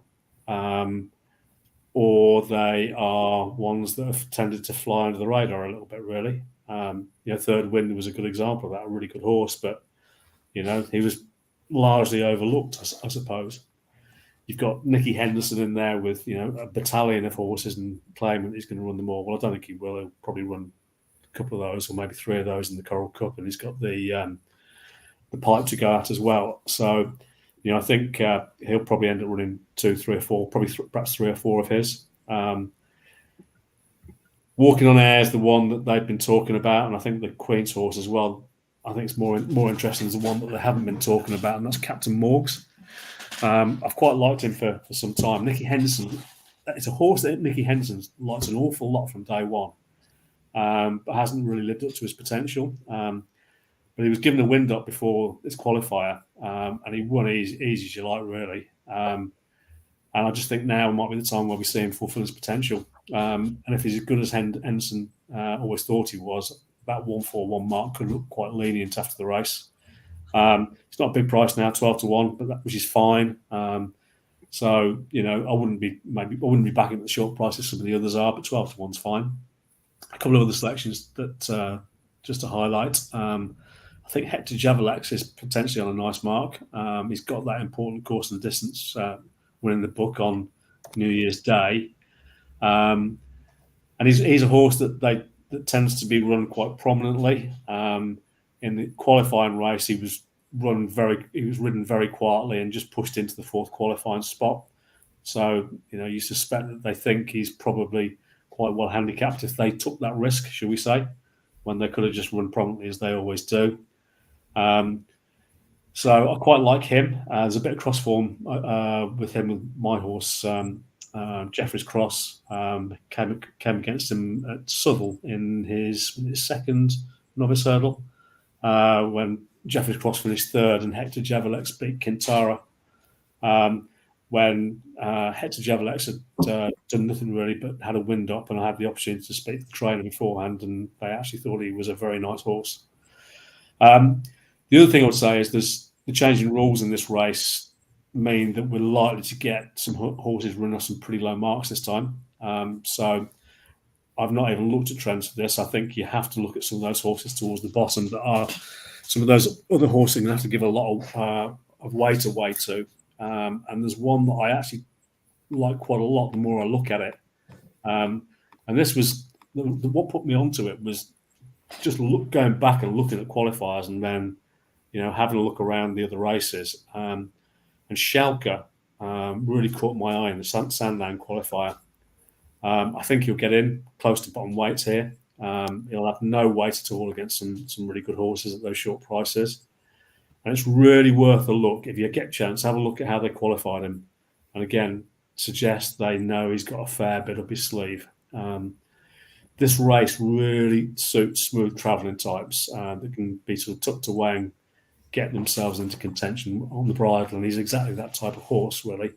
or they are ones that have tended to fly under the radar a little bit, really. Third Wind was a good example of that, a really good horse, but he was largely overlooked, I suppose. You've got Nicky Henderson in there with a battalion of horses and claiming that he's going to run them all. Well, I don't think he will. He'll probably run a couple of those, or maybe 3 of those in the Coral Cup, and he's got the pipe to go at as well. So, I think he'll probably end up running 2, 3, or 4, probably perhaps 3 or 4 of his. Walking on Air is the one that they've been talking about, and I think the Queen's horse as well. I think it's more interesting as the one that they haven't been talking about, and that's Captain Morgs. I've quite liked him for some time. Nicky Henderson, it's a horse that Nicky Henderson likes an awful lot from day one, but hasn't really lived up to his potential. But he was given a wind up before this qualifier, and he won easy as you like, really. And I just think now might be the time where we see him fulfill his potential. And if he's as good as Henderson always thought he was, that 141 mark could look quite lenient after the race. It's not a big price now, 12-1, but which is fine. So I wouldn't be backing at the short price as some of the others are, but 12-1's fine. A couple of other selections that just to highlight. I think Hector Javalex is potentially on a nice mark. He's got that important course and distance winning the book on New Year's Day, and he's a horse that tends to be run quite prominently. In the qualifying race, he was ridden very quietly and just pushed into the 4th qualifying spot. So you suspect that they think he's probably quite well handicapped if they took that risk, shall we say, when they could have just run prominently as they always do. So I quite like him. There's a bit of cross form with him with my horse, Jeffrey's Cross. Came against him at Southwell in his second novice hurdle when Jeffrey's Cross finished 3rd and Hector Javalex beat Kintara. When Hector Javalex had done nothing really but had a wind up, and I had the opportunity to speak to the trainer beforehand, and they actually thought he was a very nice horse. The other thing I would say is there's the changing rules in this race mean that we're likely to get some horses running off some pretty low marks this time. So I've not even looked at trends for this. I think you have to look at some of those horses towards the bottom that are some of those other horses you're going to have to give a lot of weight away to. And there's one that I actually like quite a lot the more I look at it. And this was what put me onto it was just going back and looking at qualifiers and then having a look around the other races. And Schalke really caught my eye in the Sandown qualifier. I think he'll get in close to bottom weights here. He'll have no weight at all against some really good horses at those short prices. And it's really worth a look. If you get a chance, have a look at how they qualified him. And again, suggest they know he's got a fair bit up his sleeve. This race really suits smooth travelling types that can be sort of tucked away and get themselves into contention on the bridle. And he's exactly that type of horse, really.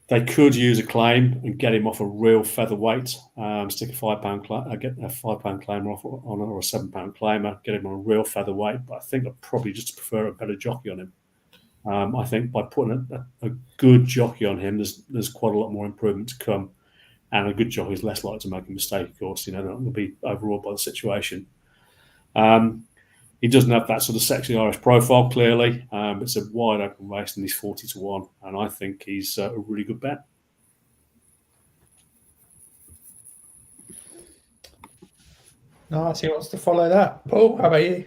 They could use a claim and get him off a real featherweight, stick a £5 get a £5 claimer off on or a £7 claimer, get him on a real featherweight. But I think I'd probably just prefer a better jockey on him. I think by putting a good jockey on him, there's quite a lot more improvement to come. And a good jockey is less likely to make a mistake, of course. They're not going to be overawed by the situation. He doesn't have that sort of sexy Irish profile, clearly. It's a wide open race and he's 40-1. And I think he's a really good bet. Nice. He wants to follow that. Paul, how about you?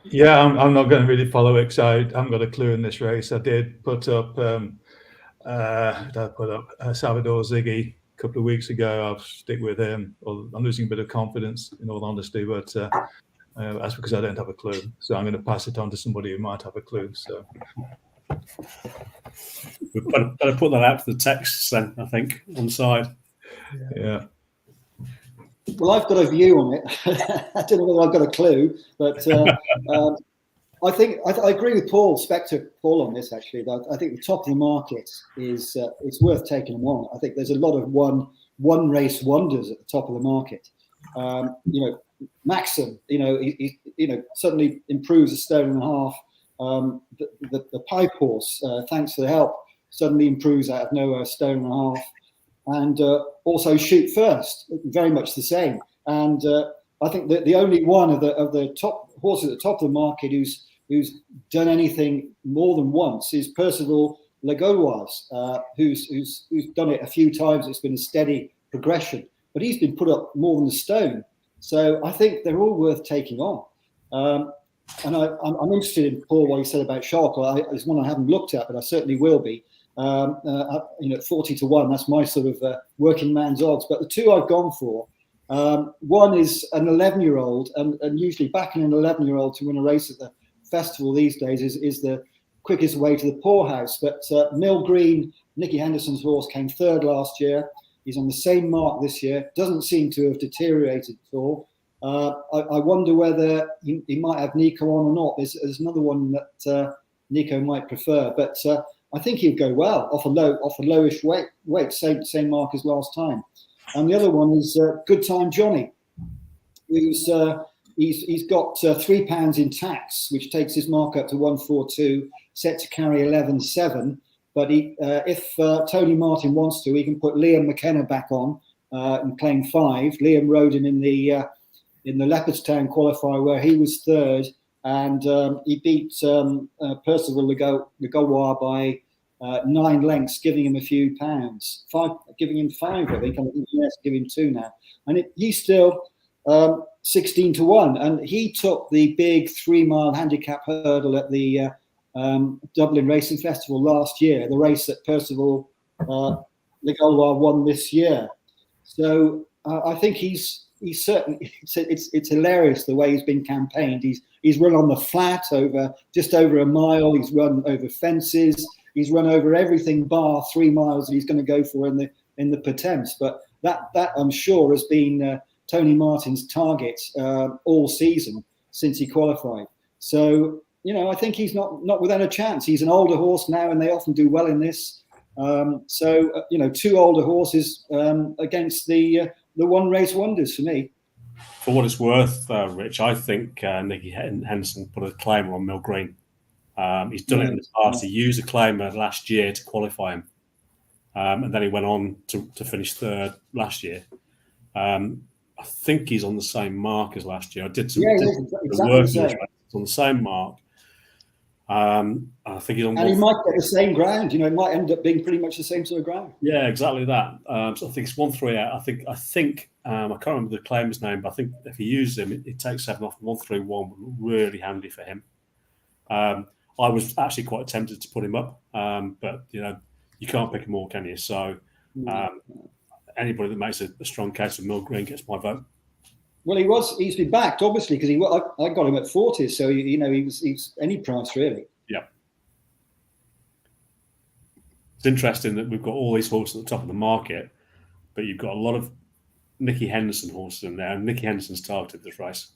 Yeah, I'm not going to really follow it because I haven't got a clue in this race. I did put up Salvador Ziggy a couple of weeks ago. I'll stick with him. I'm losing a bit of confidence, in all honesty, but that's because I don't have a clue. So I'm going to pass it on to somebody who might have a clue. So we better put that out to the texts then, I think, on the side. Yeah. Well, I've got a view on it. I don't know whether I've got a clue, but I think I agree with Paul on this. Actually, I think the top of the market is it's worth taking them on. I think there's a lot of one race wonders at the top of the market. Maxim, he suddenly improves a stone and a half. The pipe horse, thanks to the help, suddenly improves out of nowhere a stone and a half. And also Shoot First, very much the same. And I think that the only one of the top horses at the top of the market who's done anything more than once is Percival Legois, who's done it a few times. It's been a steady progression, but he's been put up more than a stone. So I think they're all worth taking on. And I'm interested in Paul what he said about Sharple. It's one I haven't looked at, but I certainly will be. 40 to 1. That's my sort of working man's odds. But the two I've gone for. One is an 11-year-old, and usually backing an 11-year-old to win a race at the festival these days is the quickest way to the poorhouse. But Mill Green, Nicky Henderson's horse, came third last year. He's on the same mark this year. Doesn't seem to have deteriorated at all. I wonder whether he might have Nico on or not. There's another one that Nico might prefer, but I think he'll go well off a lowish weight, same mark as last time. And the other one is Good Time Johnny, who's he's got £3 in tax, which takes his mark up to 142, set to carry 11.7. But if Tony Martin wants to, he can put Liam McKenna back on and claim 5. Liam rode him in the Leopardstown qualifier where he was third, and he beat Percival Legois by 9 lengths, giving him a few pounds. Giving him 5, I think. I think he has to give him 2 now. And he's still 16 to 1. And he took the big 3-mile handicap hurdle at the Dublin Racing Festival last year, the race that Percival Legois won this year. So I think he's certainly, it's hilarious the way he's been campaigned. He's run on the flat just over a mile. He's run over fences. He's run over everything bar 3 miles that he's going to go for in the Pertemps. But that I'm sure has been Tony Martin's target all season since he qualified. So I think he's not without a chance. He's an older horse now, and they often do well in this. So 2 older horses against the one race wonders for me. For what it's worth, Rich, I think Nicky Henderson put a claimer on Mill Green. He's done it in the past. He used a claimer last year to qualify him, and then he went on to finish third last year. I think he's on the same mark as last year. I did some work on the same mark. I think he's on. And he might get the same ground. It might end up being pretty much the same sort of ground. Yeah, exactly that. So I think it's 138. I think I can't remember the claimer's name, but I think if he uses him, it takes 7 off. 131, really handy for him. I was actually quite tempted to put him up, but you can't pick them all, can you? So anybody that makes a strong case of Mill Green gets my vote. Well, he's been backed, obviously, because I got him at 40, so he was any price really. Yeah. It's interesting that we've got all these horses at the top of the market, but you've got a lot of Nicky Henderson horses in there, and Nicky Henderson's targeted this race.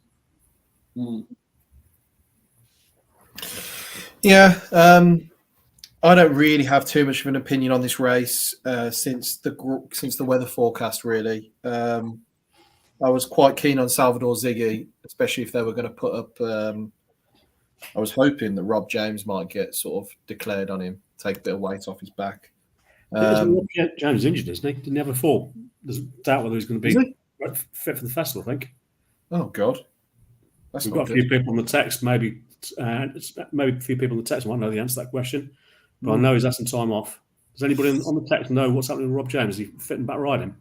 Yeah, I don't really have too much of an opinion on this race since the weather forecast. Really, I was quite keen on Salvador Ziggy, especially if they were going to put up. I was hoping that Rob James might get sort of declared on him, take a bit of weight off his back. James injured, isn't he? Didn't he have a fall? There's doubt whether he's going to be fit for the festival, I think. Oh, God. We've got a few people on the text, maybe a few people on the text might know the answer to that question, but I know he's had some time off. Does anybody on the text know what's happening with Rob James? Is he fit and back riding?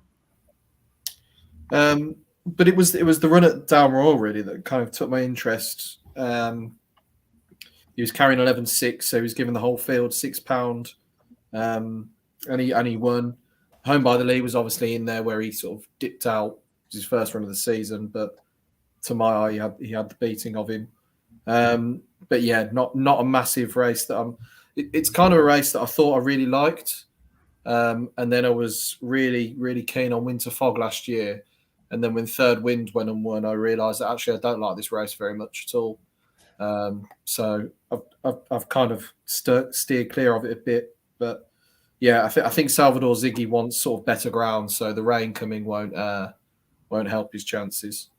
But it was the run at Dalmore really that kind of took my interest. He was carrying 11.6, so he was given the whole field £6, and he won. Home by the Lee was obviously in there where he sort of dipped out. It was his first run of the season, but to my eye, he had the beating of him. But yeah, not a massive race that it's kind of a race that I thought I really liked, and then I was really, really keen on Winter Fog last year. And then when Third Wind went and won, I realised that actually I don't like this race very much at all. So I've kind of steered clear of it a bit. But yeah, I think Salvador Ziggy wants sort of better ground, so the rain coming won't help his chances.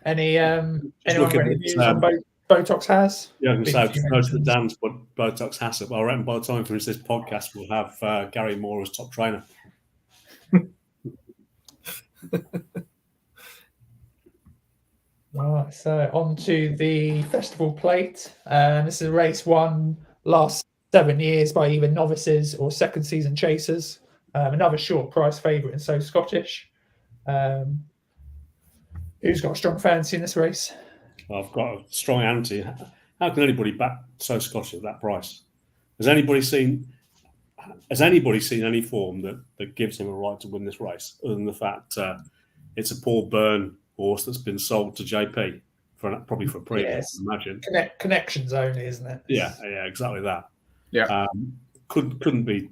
Anyone got any views on Botox has? Yeah, I was going to say, most of the Dan's put Botox has it. Well, I reckon by the time we finish this podcast, we'll have Gary Moore as top trainer. Right, so on to the Festival Plate. This is a race won last 7 years by either novices or second season chasers. Another short price favourite and so Scottish. Who's got a strong fancy in this race? I've got a strong anti. How can anybody back So Scottish at that price? Has anybody seen any form that gives him a right to win this race, other than the fact it's a Paul Byrne horse that's been sold to JP probably for a premium? Yes. I imagine Connections only, isn't it? Yeah, exactly that. Yeah. Couldn't be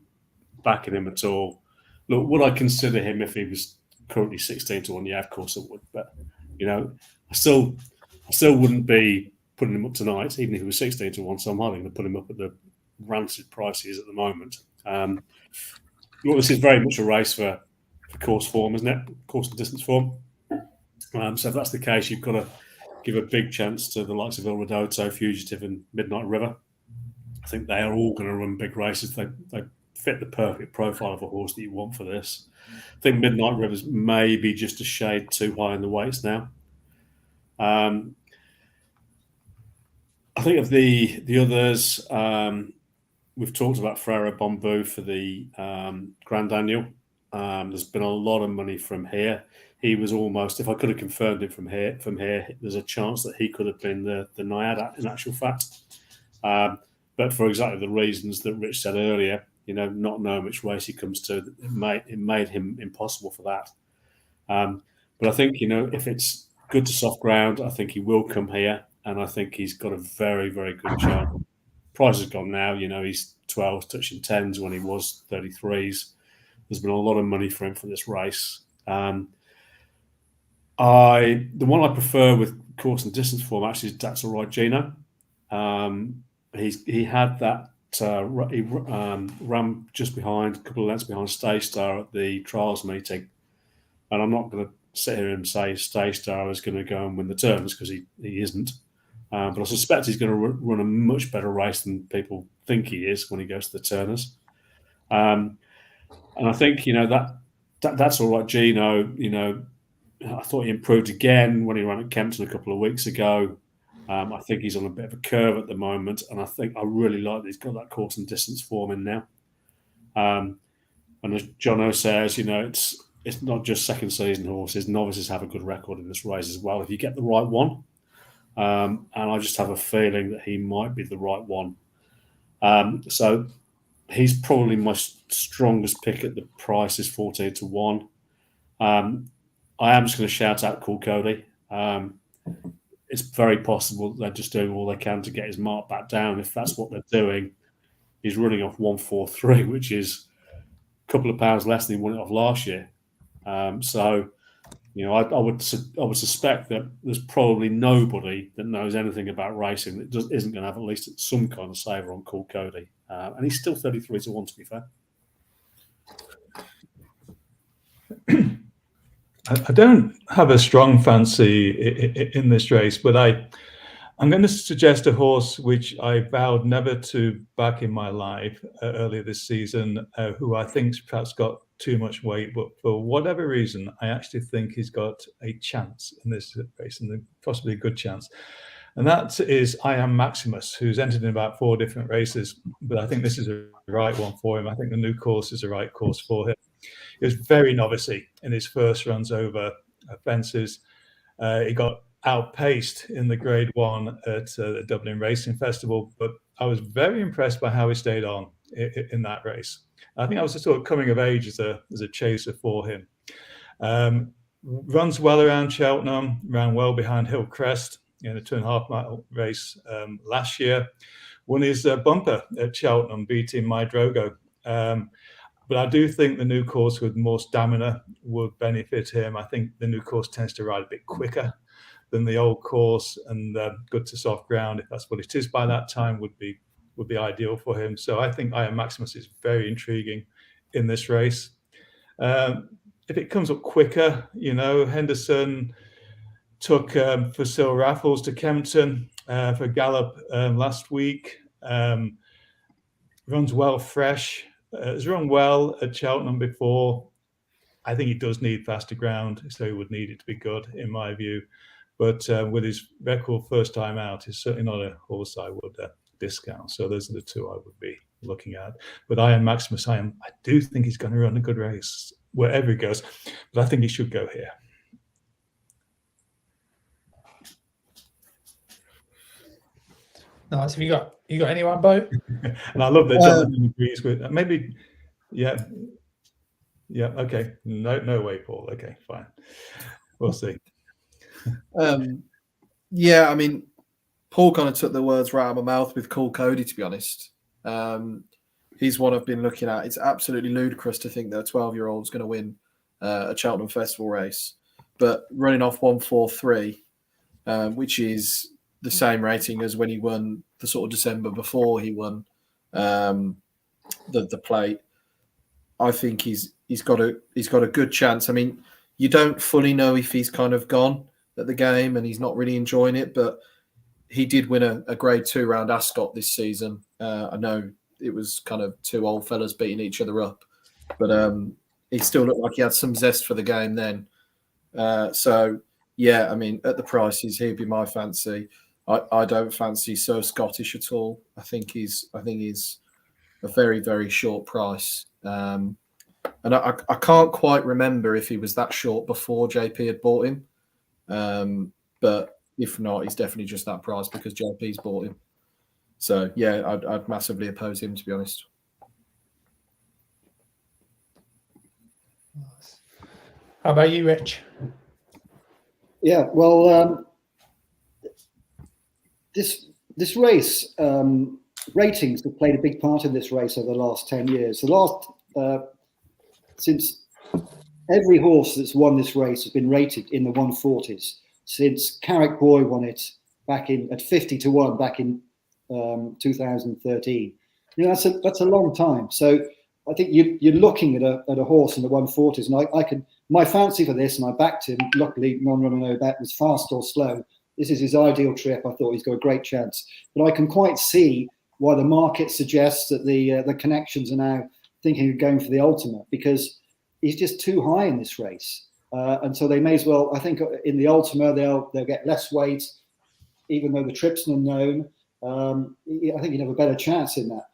backing him at all. Look, would I consider him if he was currently 16-1? Yeah, of course I would. But I still wouldn't be putting him up tonight, even if he was 16-1. So I'm hardly going to put him up at the rancid price he is at the moment. Look, this is very much a race for course form, isn't it? Course and distance form. So if that's the case, you've got to give a big chance to the likes of Il Ridoto, Fugitive, and Midnight River. I think they are all going to run big races. They fit the perfect profile of a horse that you want for this. I think Midnight River's maybe just a shade too high in the weights now. I think of the others, we've talked about Frere Bamboo for the Grand Annual. There's been a lot of money from here. He was almost, if I could have confirmed it from here, there's a chance that he could have been the Naiad in actual fact. But for exactly the reasons that Rich said earlier, not knowing which race he comes to, it made him impossible for that. But I think, if it's good to soft ground, I think he will come here, and I think he's got a very, very good chance. Price has gone now, he's 12s, touching 10s when he was 33s. There's been a lot of money for him for this race. The one I prefer with course and distance form actually is That's All Right Gino. He had that he ran just behind, a couple of lengths behind Stay Star at the trials meeting, and I'm not going to sit here and say Stay Star is going to go and win the Turners because he isn't. But I suspect he's going to run a much better race than people think he is when he goes to the Turners. And I think That's All Right Gino. I thought he improved again when he ran at Kempton a couple of weeks ago. I think he's on a bit of a curve at the moment, and I think I really like that he's got that course and distance form in now. And as Jono says, it's not just second season horses. Novices have a good record in this race as well if you get the right one. And I just have a feeling that he might be the right one. So he's probably my strongest pick at the price is 14-1. I am just going to shout out Cool Cody. It's very possible that they're just doing all they can to get his mark back down. If that's what they're doing, he's running off 143, which is a couple of pounds less than he won it off last year. So, I would suspect that there's probably nobody that knows anything about racing that isn't going to have at least some kind of saver on Cool Cody. And he's still 33-1, to be fair. I don't have a strong fancy in this race, but I'm going to suggest a horse which I vowed never to back in my life earlier this season, who I think's perhaps got too much weight, but for whatever reason, I actually think he's got a chance in this race, and possibly a good chance. And that is I Am Maximus, who's entered in about 4 different races, but I think this is a right one for him. I think the new course is the right course for him. He was very novice-y in his first runs over fences. He got outpaced in the Grade 1 at the Dublin Racing Festival, but I was very impressed by how he stayed on in that race. I think I was a sort of coming of age as a chaser for him. Runs well around Cheltenham, ran well behind Hillcrest in a 2.5 mile race last year. Won his bumper at Cheltenham, beating My Drogo. But I do think the new course with more stamina would benefit him. I think the new course tends to ride a bit quicker than the old course, and good to soft ground, if that's what it is by that time, would be ideal for him. So I think I Am Maximus is very intriguing in this race. If it comes up quicker, Henderson took Facile Raffles to Kempton for Gallop last week. Runs well fresh. Has run well at Cheltenham before. I think he does need faster ground, so he would need it to be good, in my view. But with his record first time out, he's certainly not a horse I would discount. So those are the two I would be looking at. But Iron Maximus, I do think he's going to run a good race wherever he goes. But I think he should go here. Nice. Have you got anyone, Bo? And I love that Jonathan agrees with maybe. Yeah. Okay. No way, Paul. Okay, fine. We'll see. Yeah, I mean, Paul kind of took the words right out of my mouth with Cool Cody, to be honest. He's one I've been looking at. It's absolutely ludicrous to think that a 12-year-old is going to win a Cheltenham Festival race, but running off 143, which is the same rating as when he won the sort of December before he won the plate. I think he's got a good chance. I mean, you don't fully know if he's kind of gone at the game and he's not really enjoying it, but he did win a Grade 2 round Ascot this season. I know it was kind of two old fellas beating each other up, but he still looked like he had some zest for the game then. So yeah, I mean, at the prices, he'd be my fancy. I don't fancy So Scottish at all. I think he's a very, very short price. And I can't quite remember if he was that short before JP had bought him. But if not, he's definitely just that price because JP's bought him. So yeah, I'd massively oppose him, to be honest. How about you, Rich? Yeah, well, this race, ratings have played a big part in this race over the last 10 years. Since every horse that's won this race has been rated in the 140s, since Carrick Boy won it back at 50 to 1 back in 2013. You know, that's a long time. So I think you're looking at a horse in the 140s, and my fancy for this, and I backed him. Luckily, non-runner no bet was fast or slow. This is his ideal trip. I thought he's got a great chance, but I can quite see why the market suggests that the connections are now thinking of going for the Ultima, because he's just too high in this race, and so they may as well. I think in the Ultima they'll get less weight, even though the trip's unknown. I think you have a better chance in that.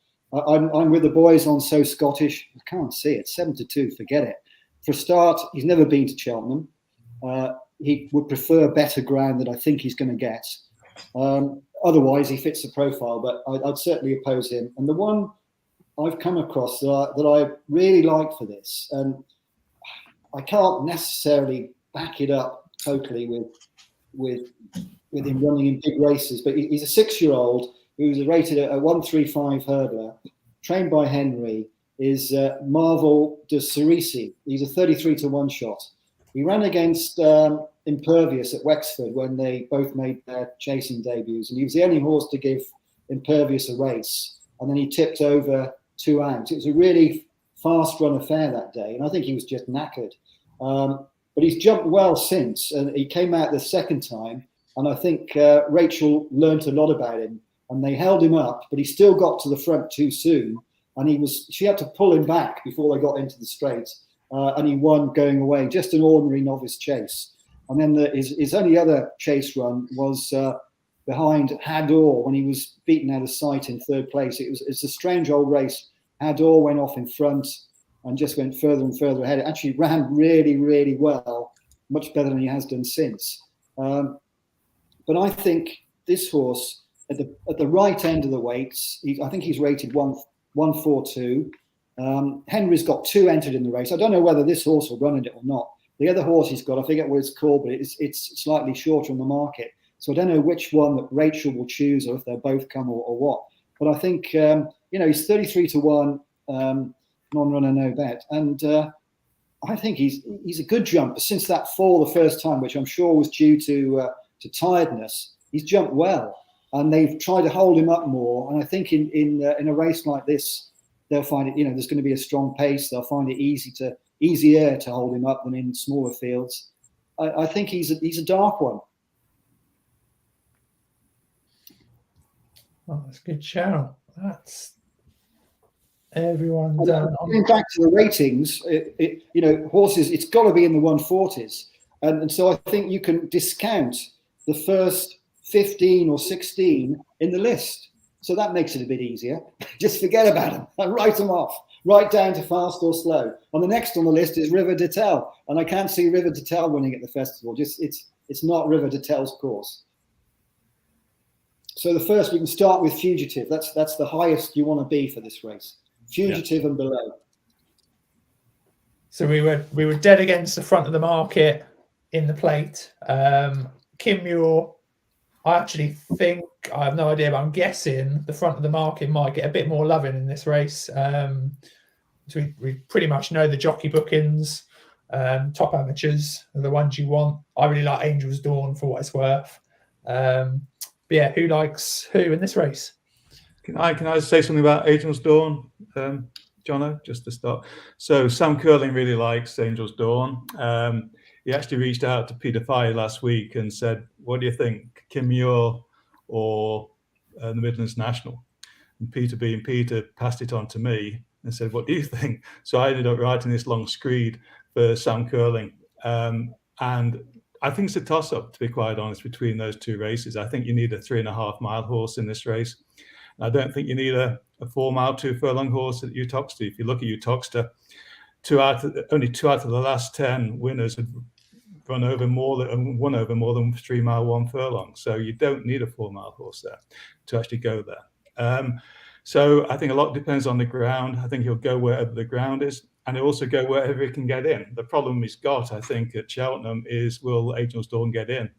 I'm with the boys on So Scottish. I can't see it. 7-2. Forget it. For a start, he's never been to Cheltenham. He would prefer better ground that I think he's going to get. Otherwise, he fits the profile, but I'd certainly oppose him. And the one I've come across that I really like for this, and I can't necessarily back it up totally with him running in big races, but he's a 6-year-old who's rated a 135 hurdler, trained by Henry, is Marvel de Cerisi. He's a 33 to 1 shot. He ran against Impervious at Wexford when they both made their chasing debuts, and he was the only horse to give Impervious a race, and then he tipped over 2 out. It was a really fast run affair that day, and I think he was just knackered. But he's jumped well since, and he came out the second time, and I think Rachel learnt a lot about him, and they held him up, but he still got to the front too soon, and she had to pull him back before they got into the straight, and he won going away, just an ordinary novice chase. And then his only other chase run was behind Hador when he was beaten out of sight in 3rd place. It's a strange old race. Hador went off in front and just went further and further ahead. It actually ran really, really well, much better than he has done since. But I think this horse at the right end of the weights, I think he's rated 142. Henry's got 2 entered in the race. I don't know whether this horse will run in it or not. The other horse he's got, I forget what it's called, but it's slightly shorter on the market. So I don't know which one that Rachel will choose, or if they'll both come or what. But I think he's 33 to 1, non-runner no bet, and I think he's a good jumper. Since that fall the first time, which I'm sure was due to tiredness, he's jumped well, and they've tried to hold him up more. And I think in a race like this, they'll find it. There's going to be a strong pace. They'll find it easier to hold him up than in smaller fields. I think he's a dark one. Oh, that's a good shout. Everyone's Going back to the ratings, horses, it's got to be in the 140s. And so I think you can discount the first 15 or 16 in the list. So that makes it a bit easier. Just forget about them and write them off, right down to fast or slow. And the next on the list is River de Tel. And I can't see River de Tel winning at the festival. It's not River de Tel's course. So the first, we can start with Fugitive. That's the highest you want to be for this race. Fugitive and below. So we were dead against the front of the market in the plate. Kim Muir, I actually think, I have no idea, but I'm guessing the front of the market might get a bit more loving in this race. So we pretty much know the jockey bookings. Top amateurs are the ones you want. I really like Angel's Dawn for what it's worth. But yeah, who likes who in this race? Can I say something about Angel's Dawn, Jono, just to start? So Sam Curling really likes Angel's Dawn. He actually reached out to Peter Fye last week and said, "What do you think, Kim Muir or the Midlands National?" And Peter, being Peter, passed it on to me and said, "What do you think?" So I ended up writing this long screed for Sam Curling, and I think it's a toss-up, to be quite honest, between those two races. I think you need a 3.5 mile horse in this race. I don't think you need a 4 mile, 2 furlong horse at Utoxeter. If you look at Utoxeter, only two out of the last 10 winners had won over more than 3 mile, 1 furlong. So you don't need a 4 mile horse there to actually go there. So I think a lot depends on the ground. I think he'll go wherever the ground is, and he'll also go wherever he can get in. The problem he's got, I think, at Cheltenham is, will Angel's Dawn get in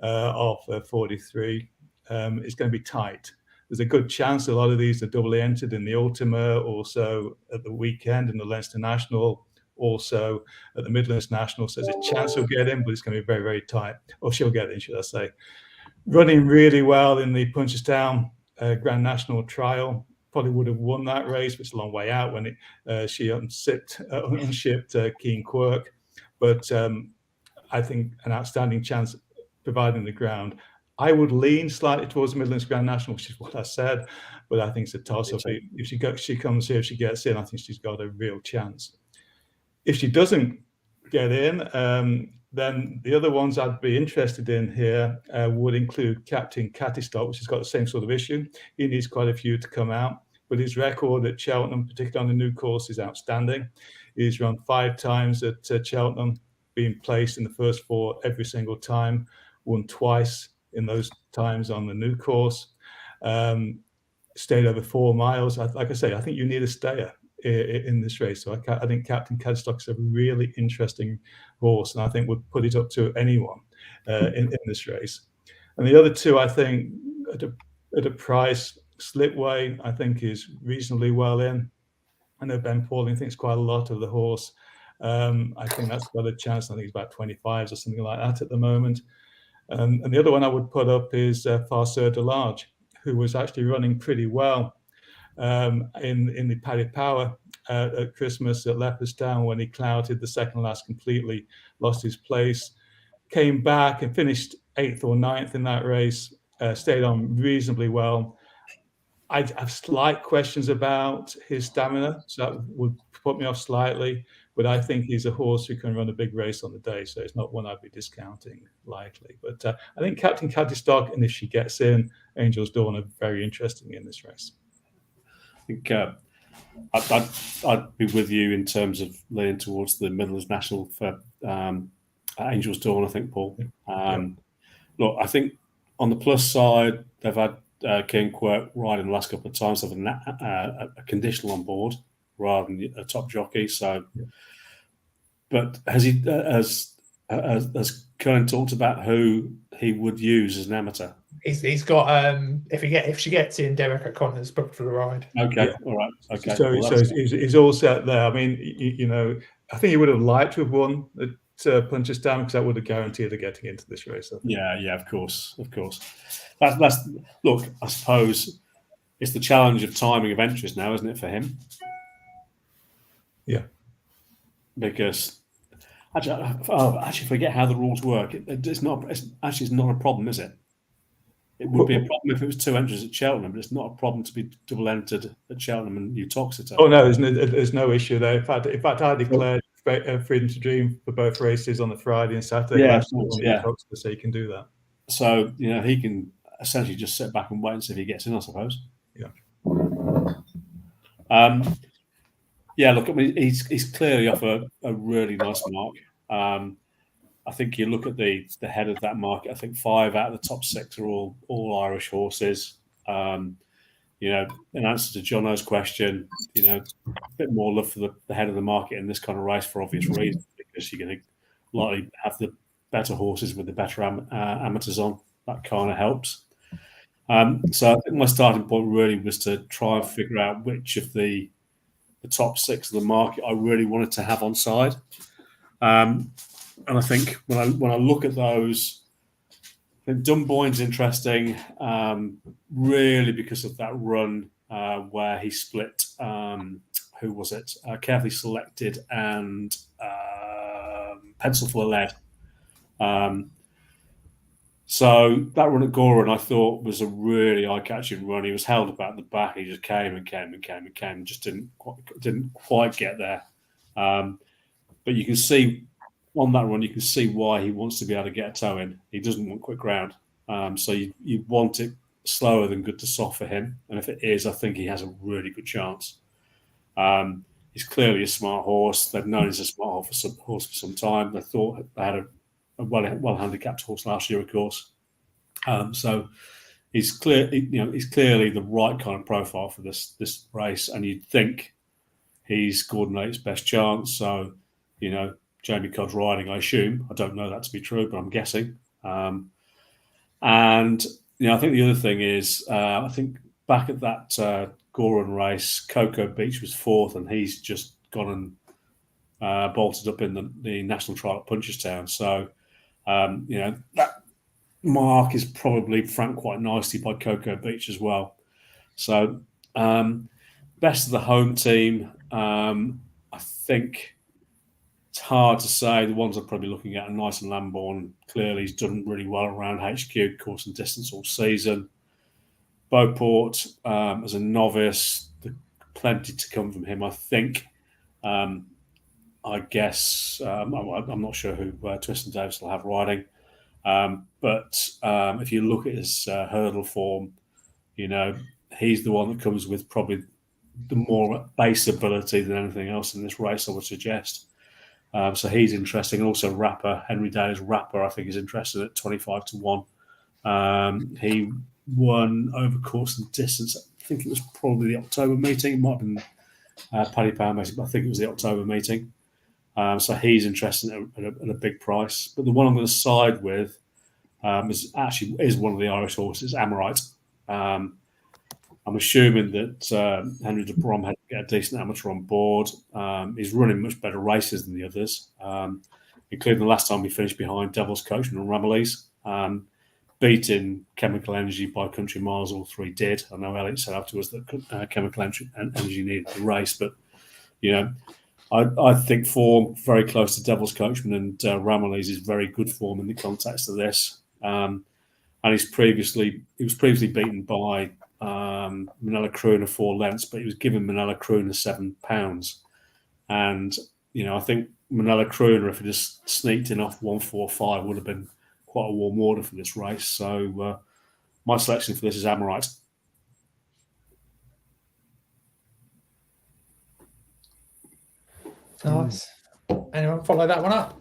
off 43? It's going to be tight. There's a good chance a lot of these are doubly entered in the Ultima, also at the weekend in the Leinster National, also at the Midlands National. So there's a chance he'll get in, but it's going to be very, very tight. Or she'll get in, should I say. Running really well in the Punchestown Grand National Trial. Probably would have won that race, but it's a long way out when she unshipped Keen Quirk. But I think an outstanding chance providing the ground. I would lean slightly towards the Midlands Grand National, which is what I said, but I think it's a toss-up. If she comes here, if she gets in, I think she's got a real chance. If she doesn't get in, then the other ones I'd be interested in here would include Captain Cattystock, which has got the same sort of issue. He needs quite a few to come out, but his record at Cheltenham, particularly on the new course, is outstanding. He's run 5 times at Cheltenham, being placed in the first 4 every single time, won twice in those times on the new course, stayed over 4 miles. Like I say, I think you need a stayer in this race. So I think Captain Cadstock is a really interesting horse, and I think would put it up to anyone in this race. And the other two, I think, at a price, Slipway, I think is reasonably well in. I know Ben Pauling thinks quite a lot of the horse. I think that's got a chance. I think it's about 25s or something like that at the moment. And the other one I would put up is Farceur de Large, who was actually running pretty well in the Paddy Power at Christmas at Leopardstown, when he clouted the second last completely, lost his place, came back and finished 8th or 9th in that race, stayed on reasonably well. I have slight questions about his stamina, so that would put me off slightly. But I think he's a horse who can run a big race on the day, so it's not one I'd be discounting lightly. But I think Captain Caddystock, and if she gets in, Angel's Dawn are very interesting in this race. I think I'd be with you in terms of leaning towards the Midlands National for Angel's Dawn, I think, Paul. Look, I think on the plus side, they've had Keen Quirk riding the last couple of times, having a conditional on board rather than a top jockey. So, but has Curran talked about who he would use as an amateur? He's got if she gets in, Derek O'Connor's booked for the ride. Okay, all right, okay. So he's all set there. I mean, you know, I think he would have liked to have won at Punchestown, because that would have guaranteed her getting into this race. Yeah, of course. That's look. I suppose it's the challenge of timing of entries now, isn't it, for him? Yeah. Because actually forget how the rules work. It's not a problem, is it? It would be a problem if it was 2 entries at Cheltenham, but it's not a problem to be double entered at Cheltenham and Uttoxeter. Oh no, there's no issue there. In fact, I declared Freedom to Dream for both races on the Friday and Saturday. Yeah, last of course, on yeah. Uttoxeter, so you can do that. So he can essentially just sit back and wait and see if he gets in, I suppose. Yeah. Look, I mean, he's clearly off a really nice mark. I think you look at the head of that market. I think 5 out of the top 6 are all Irish horses. In answer to Jono's question, a bit more love for the head of the market in this kind of race for obvious reasons, because you're going to likely have the better horses with the better amateurs on. That kind of helps. So I think my starting point really was to try and figure out which of the top 6 of the market I really wanted to have on side. And I think when I look at those, I think Dunboyne's interesting, really because of that run where he split. Who was it? Carefully Selected and Pencil Full of Lead. So that run at Goran, I thought, was a really eye-catching run. He was held about the back. He just came and came and came and came, and just didn't quite get there. But you can see on that run, you can see why he wants to be able to get a toe in. He doesn't want quick ground. So you want it slower than good to soft for him. And if it is, I think he has a really good chance. He's clearly a smart horse. They've known he's a smart horse for some time. They thought they had a well handicapped horse last year, of course. So he's clearly the right kind of profile for this race. And you'd think he's Gordon Eight's best chance. So, Jamie Codd's riding, I assume. I don't know that to be true, but I'm guessing. And I think the other thing is, I think back at that Goran race, Cocoa Beach was 4th, and he's just gone and bolted up in the national trial at Punchestown. So, that mark is probably franked quite nicely by Cocoa Beach as well. So, best of the home team, I think. It's hard to say. The ones I'm probably looking at are Nice and Lambourne. Clearly, he's done really well around HQ, course and distance all season. Beauport, as a novice, plenty to come from him, I think. I guess, I'm not sure who Twist and Davis will have riding. But if you look at his hurdle form, he's the one that comes with probably the more base ability than anything else in this race, I would suggest. So he's interesting. And also Rapper, Henry Daly's Rapper, I think is interested at 25 to 1. He won over course and distance. I think it was probably the October meeting. It might have been Paddy Power Meeting, but I think it was the October meeting. So he's interested at a big price. But the one I'm going to side with is one of the Irish horses, Amorite. I'm assuming that Henry de Brom had to get a decent amateur on board. He's running much better races than the others, including the last time he finished behind Devil's Coachman and Ramillies, beating Chemical Energy by country miles. All 3 did. I know Elliot said afterwards that Chemical Energy needed the race, but I think form very close to Devil's Coachman and Ramillies is very good form in the context of this. And he was previously beaten by Manella Crooner 4 lengths, but he was given Manella Crooner £7. And, I think Manella Crooner, if he just sneaked in off 145, would have been quite a warm order for this race. So my selection for this is Amorite. Nice. Anyone follow that one up?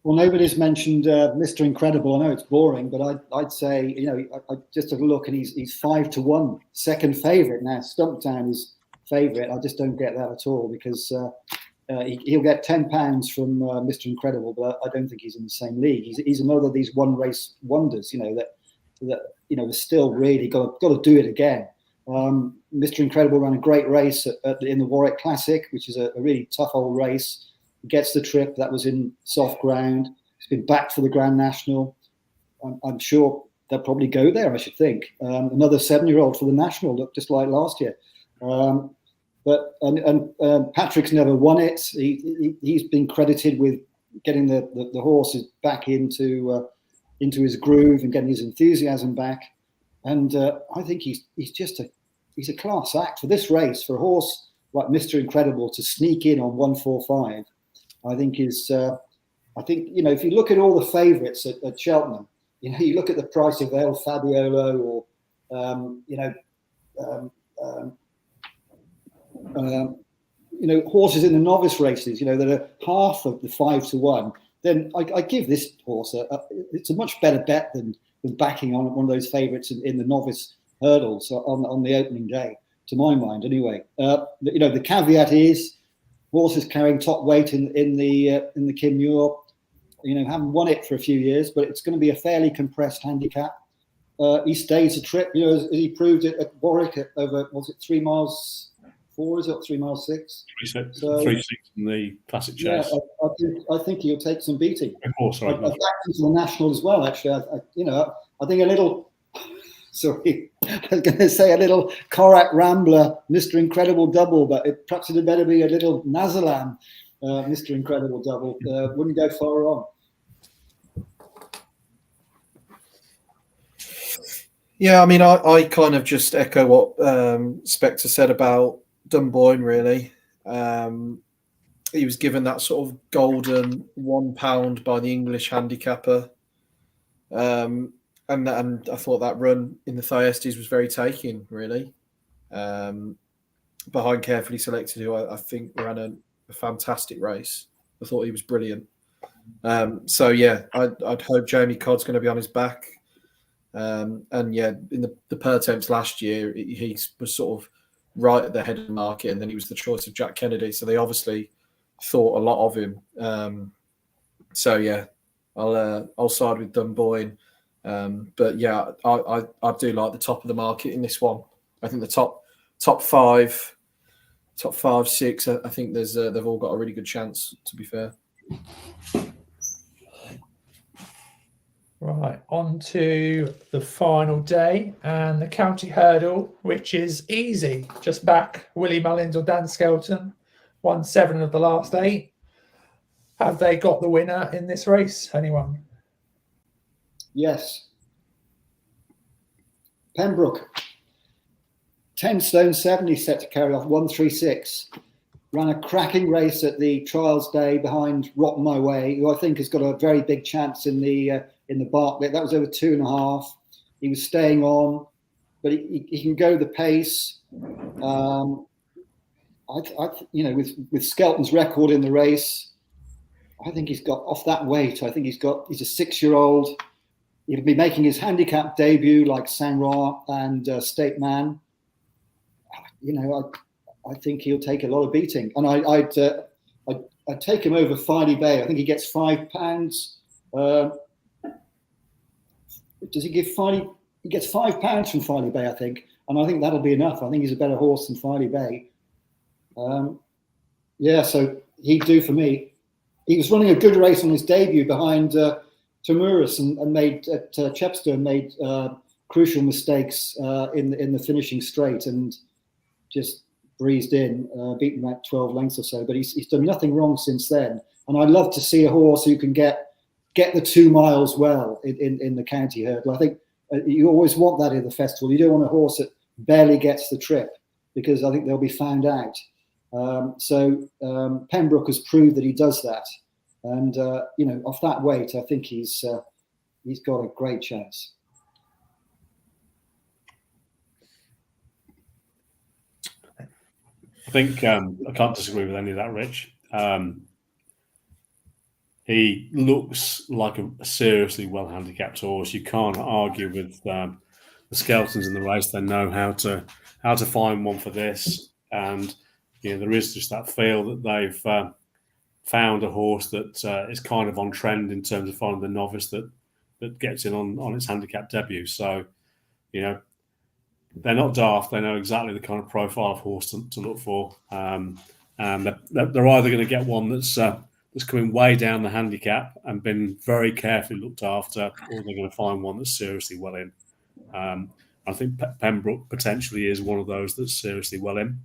Well, nobody's mentioned Mr. Incredible. I know it's boring, but I'd say, I just took a look and he's 5 to 1, second favourite now. Stumptown is favourite. I just don't get that at all because he'll get £10 from Mr. Incredible, but I don't think he's in the same league. He's another of these one race wonders, that has still really got to do it again. Mr. Incredible ran a great race in the Warwick Classic, which is a really tough old race. Gets the trip. That was in soft ground. He's been back for the Grand National. I'm sure they'll probably go there, I should think. Another 7-year-old for the National, looked just like last year. But Patrick's never won it. He's been credited with getting the horses back into into his groove and getting his enthusiasm back. And I think he's a class act for this race. For a horse like Mr. Incredible to sneak in on 145, I think is. I think, you know, if you look at all the favourites at Cheltenham, you know, you look at the price of El Fabiolo or horses in the novice races, you know, that are half of the 5 to 1, then I give this horse it's a much better bet than backing on one of those favourites in the novice hurdles on the opening day, to my mind, anyway. You know, the caveat is horses carrying top weight in the Kim Muir, you know, haven't won it for a few years, but it's going to be a fairly compressed handicap. He stays a trip, you know, as he proved it at Warwick over, was it 3 miles 4? Is it 3 miles 6? 3.6 So, 3.6 in the classic chase. Yeah, I think he'll take some beating. Oh, sorry. I backed into the national as well. Actually, I think a little. Sorry, I was going to say a little Korak Rambler, Mr. Incredible double, but perhaps it'd better be a little Nazalam, Mr. Incredible double. Wouldn't go far wrong. Yeah, I mean, I kind of just echo what Spectre said about Dunboyne, really. He was given that sort of golden £1 by the English handicapper. And I thought that run in the Thyestes was very taking, really. Behind Carefully Selected, who I think ran a fantastic race. I thought he was brilliant. So, yeah, I'd hope Jamie Codd's going to be on his back. And yeah, in the Pertemps last year, he was sort of right at the head of the market, and then he was the choice of Jack Kennedy. So they obviously thought a lot of him. So yeah, I'll side with Dunboyne. But yeah, I do like the top of the market in this one. I think the top 5, 6. I think they've all got a really good chance, to be fair. Right, on to the final day and the county hurdle, which is easy. Just back Willie Mullins or Dan Skelton, won 7 of the last 8. Have they got the winner in this race? Anyone? Yes. Pembroke, 10 stone 70 set to carry off 136. Ran a cracking race at the trials day behind Rock My Way, who I think has got a very big chance in the Bartlett. That was over 2.5. He was staying on, but he can go the pace. With Skelton's record in the race, I think he's got off that weight. I think he's a 6-year-old. He'll be making his handicap debut like Sanra and State Man. You know, I think he'll take a lot of beating, and I'd take him over Filey Bay. I think he gets £5. Does he give Filey? He gets £5 from Filey Bay, I think, and I think that'll be enough. I think he's a better horse than Filey Bay. So he'd do for me. He was running a good race on his debut behind Tamuris and made at Chepstow made crucial mistakes in the finishing straight and just breezed in, beaten that 12 lengths or so. But he's done nothing wrong since then. And I'd love to see a horse who can get the 2 miles well in the county hurdle. I think you always want that in the festival. You don't want a horse that barely gets the trip, because I think they'll be found out. Pembroke has proved that he does that. And, off that weight, I think he's got a great chance. I think I can't disagree with any of that, Rich. He looks like a seriously well-handicapped horse. You can't argue with the Skeltons in the race. They know how to find one for this, and there is just that feel that they've found a horse that is kind of on trend in terms of finding the novice that gets in on its handicap debut. So, they're not daft. They know exactly the kind of profile of horse to look for, and they're either going to get one that's coming way down the handicap and been very carefully looked after, or they're going to find one that's seriously well in. I think Pembroke potentially is one of those that's seriously well in.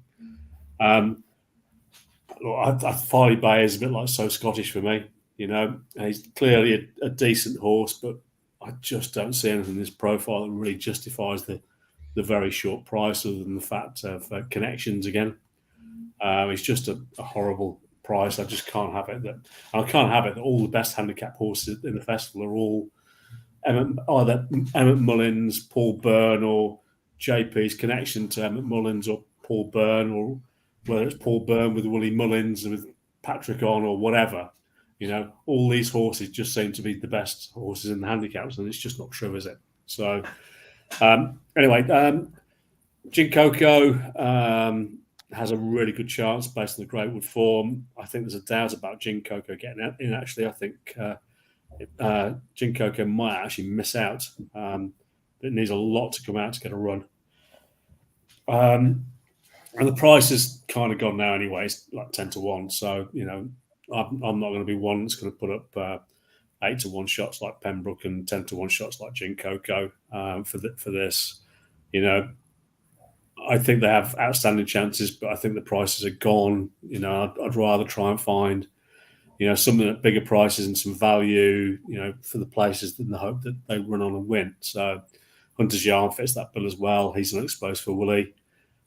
Farley Bay is a bit like So Scottish for me. He's clearly a decent horse, but I just don't see anything in this profile that really justifies the very short price, other than the fact of connections again. It's just a horrible price. I just can't have it. I can't have it that all the best handicap horses in the festival are all either Emmett Mullins, Paul Byrne, or JP's connection to Emmett Mullins or Paul Byrne, or whether it's Paul Byrne with Willie Mullins and with Patrick on or whatever. All these horses just seem to be the best horses in the handicaps, and it's just not true, is it? So, anyway, Gin Coco has a really good chance based on the Greatwood form. I think there's a doubt about Gin Coco getting in. Actually, I think Gin Coco might actually miss out. It needs a lot to come out to get a run. And the price has kind of gone now anyway. It's like 10 to 1. So, I'm not going to be one that's going to put up 8 to 1 shots like Pembroke and 10 to 1 shots like Gin Coco for this. I think they have outstanding chances, but I think the prices are gone. I'd rather try and find, something at bigger prices and some value, for the places in the hope that they run on and win. So Hunter's Yarn fits that bill as well. He's unexposed for Willie.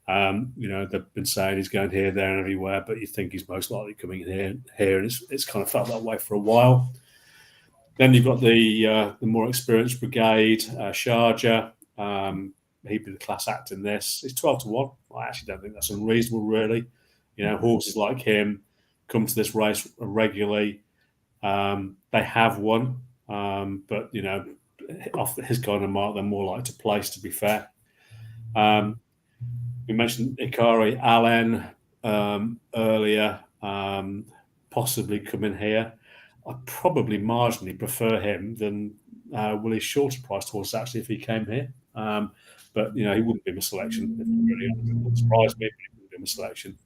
They've been saying he's going here, there, and everywhere, but you think he's most likely coming in here, and it's kind of felt that way for a while. Then you've got the more experienced brigade, Sharjah. He'd be the class act in this. It's 12 to 1. I actually don't think that's unreasonable, really. Horses like him come to this race regularly. They have won, but off his kind of mark, they're more likely to place, to be fair. We mentioned Ikari Allen earlier, possibly coming here. I probably marginally prefer him than Willie's shorter priced horse, actually, if he came here. But, he wouldn't be my selection. If I'm really honest. It wouldn't surprise me, but he wouldn't be my selection.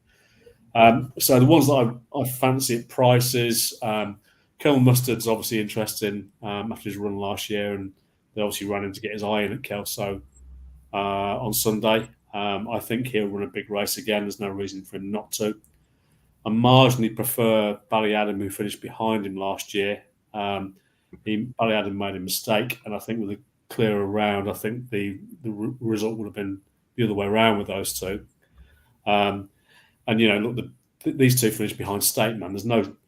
So the ones that I fancy at prices, Colonel Mustard's obviously interesting after his run last year, and they obviously ran him to get his eye in at Kelso on Sunday. I think he'll run a big race again. There's no reason for him not to. I marginally prefer Ballyadam, who finished behind him last year. Ballyadam made a mistake, and I think with a clearer round, I think the result would have been the other way around with those two. Look, these two finished behind State Man.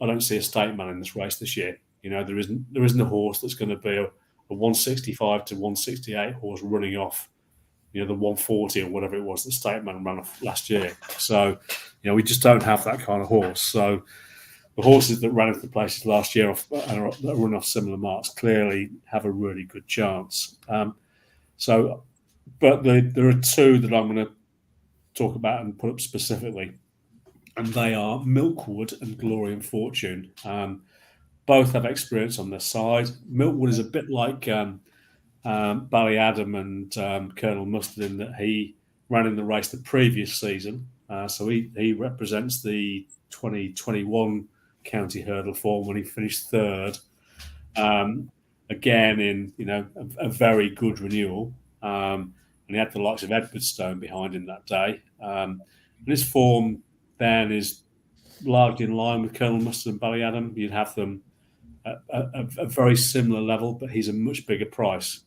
I don't see a State Man in this race this year. There isn't a horse that's going to be a 165 to 168 horse running off, the 140 or whatever it was that State Man ran off last year. So, we just don't have that kind of horse. So the horses that ran into the places last year that run off similar marks clearly have a really good chance. But there are two that I'm going to talk about and put up specifically, and they are Milkwood and Glory and Fortune. Both have experience on their side. Milkwood is a bit like Ballyadam and Colonel Mustard in that he ran in the race the previous season. So he represents the 2021 county hurdle form when he finished third. Again, in a very good renewal. And he had the likes of Edwardstone behind him that day. And his form then is largely in line with Colonel Mustard and Ballyadam. You'd have them at a very similar level, but he's a much bigger price.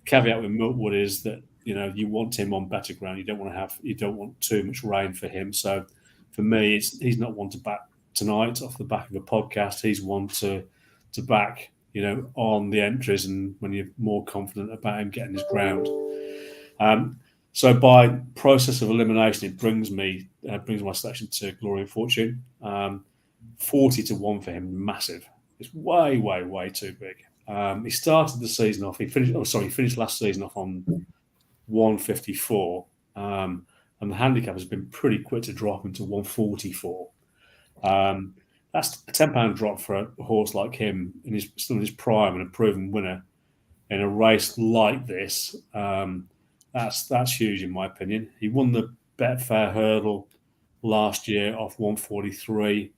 Caveat with Milkwood is that you want him on better ground. You don't want too much rain for him. So for me, he's not one to back tonight off the back of a podcast. He's one to back on the entries and when you're more confident about him getting his ground. So by process of elimination, it brings my selection to Glory and Fortune. 40 to 1 for him, massive. It's way, way, way too big. He started the season off. He finished last season off on 154, and the handicap has been pretty quick to drop him to 144. That's a £10 drop for a horse like him, still in his prime and a proven winner in a race like this. That's huge in my opinion. He won the Betfair hurdle last year off 143.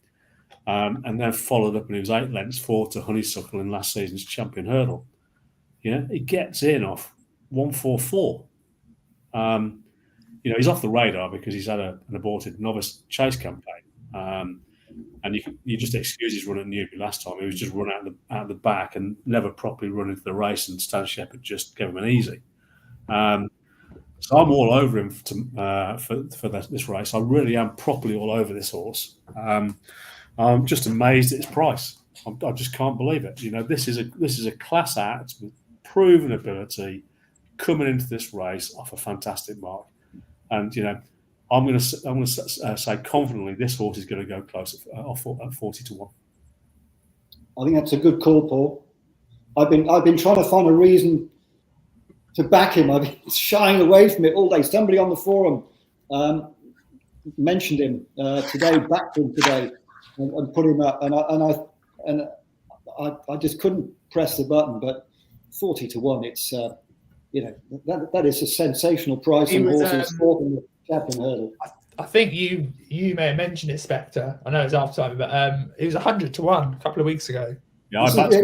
And then followed up, and he was 8 lengths forward to Honeysuckle in last season's champion hurdle. He gets in off 144. He's off the radar because he's had an aborted novice chase campaign. And you just excuse his run at Newby last time. He was just run out of the back and never properly run into the race, and Stan Shepherd just gave him an easy. So I'm all over him for this race. I really am properly all over this horse. I'm just amazed at its price. I just can't believe it. This is a class act with proven ability coming into this race off a fantastic mark, and I'm going to say confidently this horse is going to go close at 40 to 1. I think that's a good call, Paul. I've been trying to find a reason to back him. I've been shying away from it all day. Somebody on the forum mentioned him today, backed him today, and put him up, and I just couldn't press the button. But 40 to 1, it's that is a sensational price on horses fourth in the Cheltenham hurdle. I think you may have mentioned it, Spectre. I know it's half time, but it was 100 to 1 a couple of weeks ago. Yeah, I backed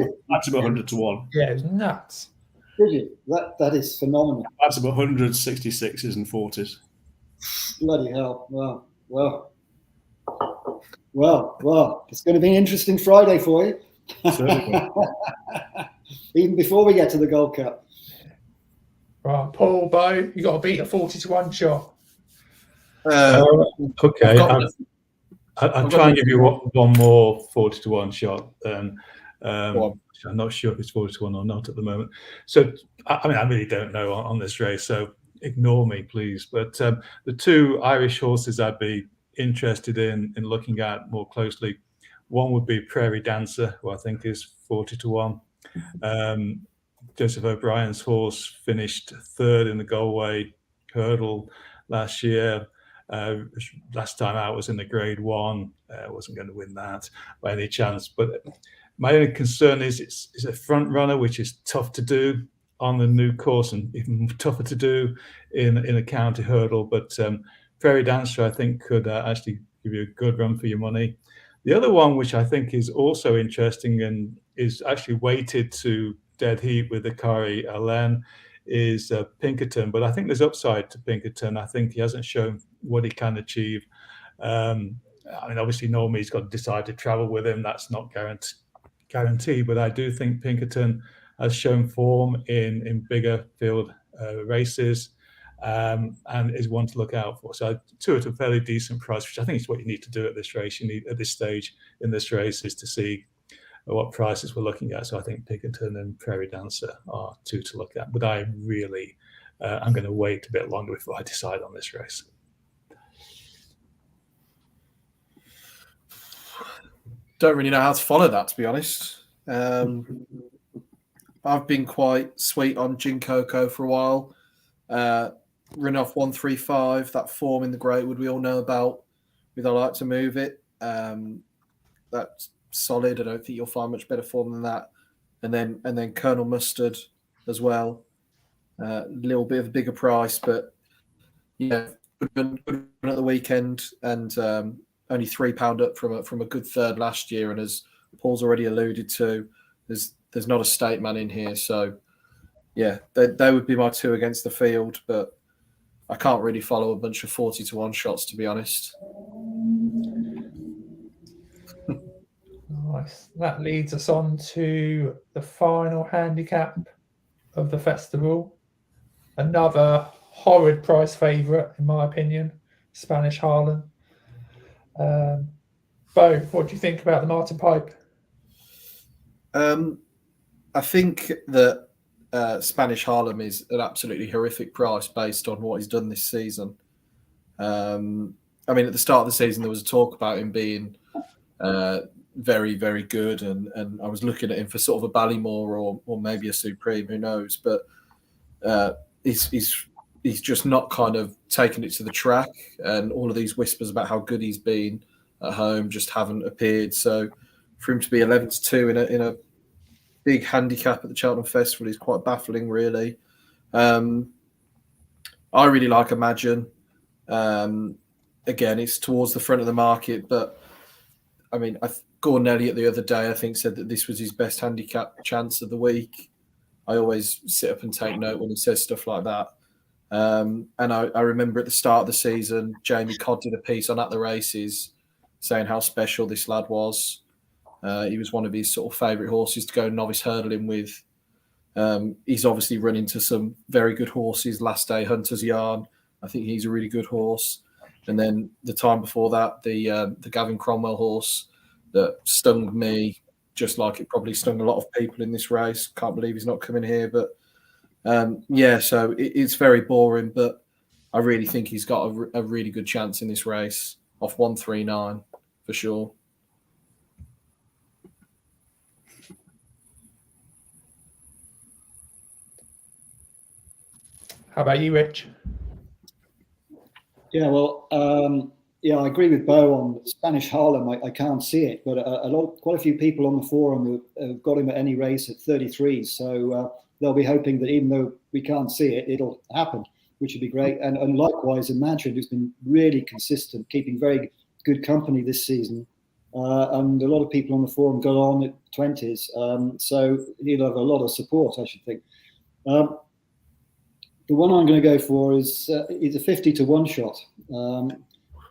him 100 to 1. Yeah, it was nuts. Did you? That is phenomenal. That's about 166s and 40s. Bloody hell! Well. It's going to be an interesting Friday for you. Even before we get to the Gold Cup. Right, Paul, Bo, you got to beat a 40 to 1 shot. Okay, I'll try and give you one more 40 to 1 shot. I'm not sure if it's 40 to 1 or not at the moment. So, I really don't know on this race, so ignore me, please. But the two Irish horses I'd be interested in looking at more closely, one would be Prairie Dancer, who I think is 40 to 1. Joseph O'Brien's horse finished third in the Galway hurdle last year. Last time out was in the Grade 1. Wasn't going to win that by any chance. But my only concern is it's a front runner, which is tough to do on the new course and even tougher to do in a county hurdle. But Prairie Dancer, I think, could actually give you a good run for your money. The other one, which I think is also interesting and is actually weighted to dead heat with Akari Allen, is Pinkerton. But I think there's upside to Pinkerton. I think he hasn't shown what he can achieve. Obviously, normally he's got to decide to travel with him. That's not guaranteed. But I do think Pinkerton has shown form in bigger field races and is one to look out for. So two at a fairly decent price, which I think is what you need to do at this race. You need at this stage in this race is to see what prices we're looking at. So I think Pinkerton and Prairie Dancer are two to look at. But I really, I'm going to wait a bit longer before I decide on this race. Don't really know how to follow that, to be honest. I've been quite sweet on Gin Coco for a while. Run off 135, that form in the Greatwood we all know about. With I like to move it. That's solid. I don't think you'll find much better form than that. And then Colonel Mustard as well. A little bit of a bigger price, but yeah, good run at the weekend, and only £3 up from a good third last year. And as Paul's already alluded to, there's not a state man in here, so yeah, they would be my two against the field. But I can't really follow a bunch of 40 to 1 shots, to be honest. Nice. That leads us on to the final handicap of the festival. Another horrid price favourite, in my opinion, Spanish Harlem. Bo, what do you think about the Martin Pipe? I think that Spanish Harlem is an absolutely horrific price based on what he's done this season. At the start of the season, there was a talk about him being very, very good, and I was looking at him for sort of a Ballymore or maybe a Supreme, who knows? But he's just not kind of taken it to the track, and all of these whispers about how good he's been at home just haven't appeared. So for him to be 11 to 2 in a big handicap at the Cheltenham Festival is quite baffling, really. I really like Imagine. Again, it's towards the front of the market, but Gordon Elliott the other day, I think, said that this was his best handicap chance of the week. I always sit up and take note when he says stuff like that. And I remember at the start of the season, Jamie Codd did a piece on At the Races saying how special this lad was. He was one of his sort of favourite horses to go novice hurdling with. He's obviously run into some very good horses. Last Day, Hunter's Yarn. I think he's a really good horse. And then the time before that, the Gavin Cromwell horse that stung me, just like it probably stung a lot of people in this race. Can't believe he's not coming here. But so it's very boring. But I really think he's got a really good chance in this race off 139 for sure. How about you, Rich? Yeah, well, I agree with Bo on Spanish Harlem. I can't see it, but quite a few people on the forum have got him at any race at 33. So they'll be hoping that even though we can't see it, it'll happen, which would be great. And likewise, Imagine, who's been really consistent, keeping very good company this season. And a lot of people on the forum got on at 20s. So he'll have a lot of support, I should think. The one I'm going to go for is a 50-1 shot.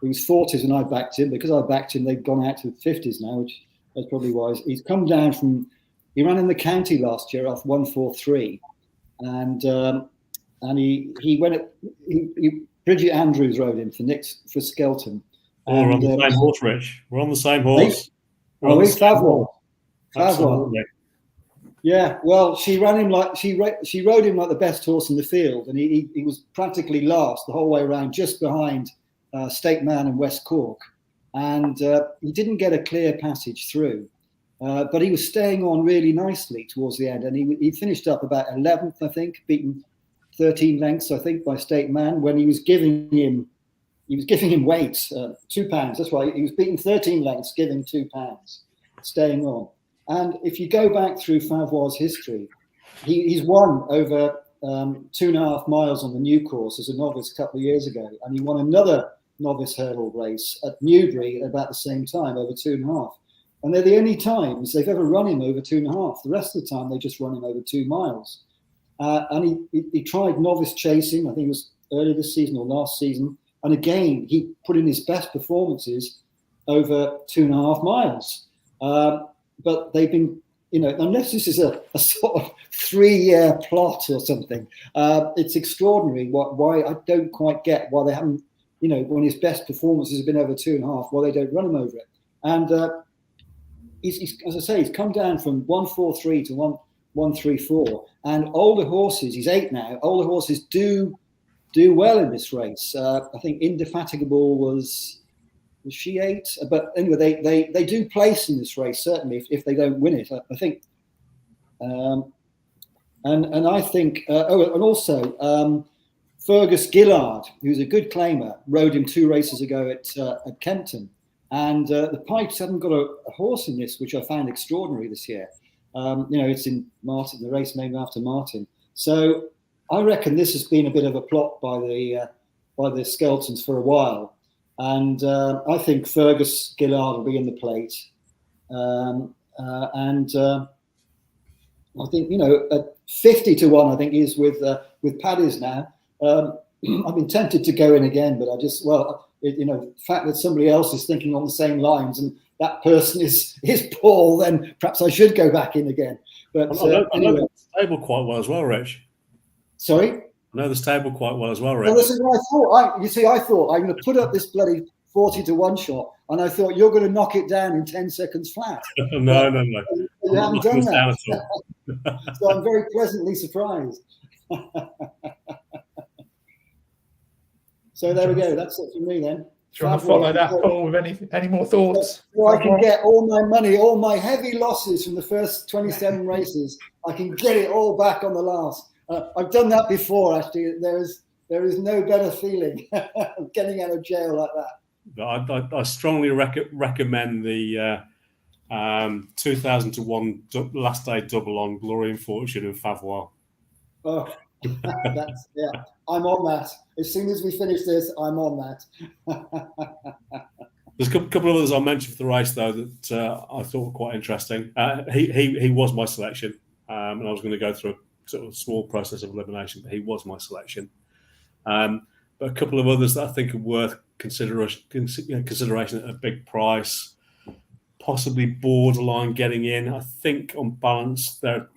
He was 40s and I backed him. Because I backed him, they've gone out to 50s now, which is probably wise. He's come down from, he ran in the county last year off 143. And he went at, Bridget Andrews rode him for Skelton. We're on the same horse, Rich. We're on the same horse. He's Favre. Absolutely. Yeah, well, she ran him like she rode him like the best horse in the field, and he was practically last the whole way around, just behind State Man and West Cork, and he didn't get a clear passage through, but he was staying on really nicely towards the end, and he finished up about 11th, I think, beaten 13 lengths, I think, by State Man when he was giving him weight, 2 pounds. That's why he was beaten 13 lengths, giving 2 pounds, staying on. And if you go back through Favre's history, he's won over 2.5 miles on the new course as a novice a couple of years ago. And he won another novice hurdle race at Newbury at about the same time, over 2.5. And they're the only times they've ever run him over 2.5. The rest of the time, they just run him over 2 miles. And he tried novice chasing, I think it was earlier this season or last season. And again, he put in his best performances over 2.5 miles. But they've been, unless this is a sort of 3-year plot or something, it's extraordinary why I don't quite get why they haven't, when his best performances have been over 2.5, why they don't run him over it. And he's, as I say, he's come down from 143 to 134. And older horses, he's 8 now, older horses do well in this race. I think Indefatigable was she 8? But anyway, they do place in this race, certainly, if they don't win it, I think. And I think, and also Fergus Gillard, who's a good claimer, rode him 2 races ago at Kempton. And the Pipes haven't got a horse in this, which I found extraordinary this year. It's in Martin, the race named after Martin. So I reckon this has been a bit of a plot by the Skeltons for a while. And I think Fergus Gillard will be in the plate. I think, at 50-1, I think he's with Paddy's now. I've been tempted to go in again, but I just, the fact that somebody else is thinking on the same lines and that person is Paul, then perhaps I should go back in again. But I know the stable quite well as well, Rich. Sorry? I know the stable quite well as well, Rich. Well, this is what I thought. I thought I'm going to put up this bloody 40-1 shot, and I thought you're going to knock it down in 10 seconds flat. No. You haven't done that. So I'm very pleasantly surprised. So there we go. That's it for me then. Do you want to follow that, Paul, with any more thoughts? Well, I can get all my money, all my heavy losses from the first 27 races. I can get it all back on the last. I've done that before, actually. There is no better feeling of getting out of jail like that. I strongly recommend the 2,000-1 last day double on Glory and Fortune and Favre. Oh, I'm on that. As soon as we finish this, I'm on that. There's a couple of others I'll mention for the race, though, that I thought were quite interesting. He was my selection, and I was going to go through a sort of small process of elimination, but he was my selection. But a couple of others that I think are worth consideration at a big price, possibly borderline getting in. I think on balance, they're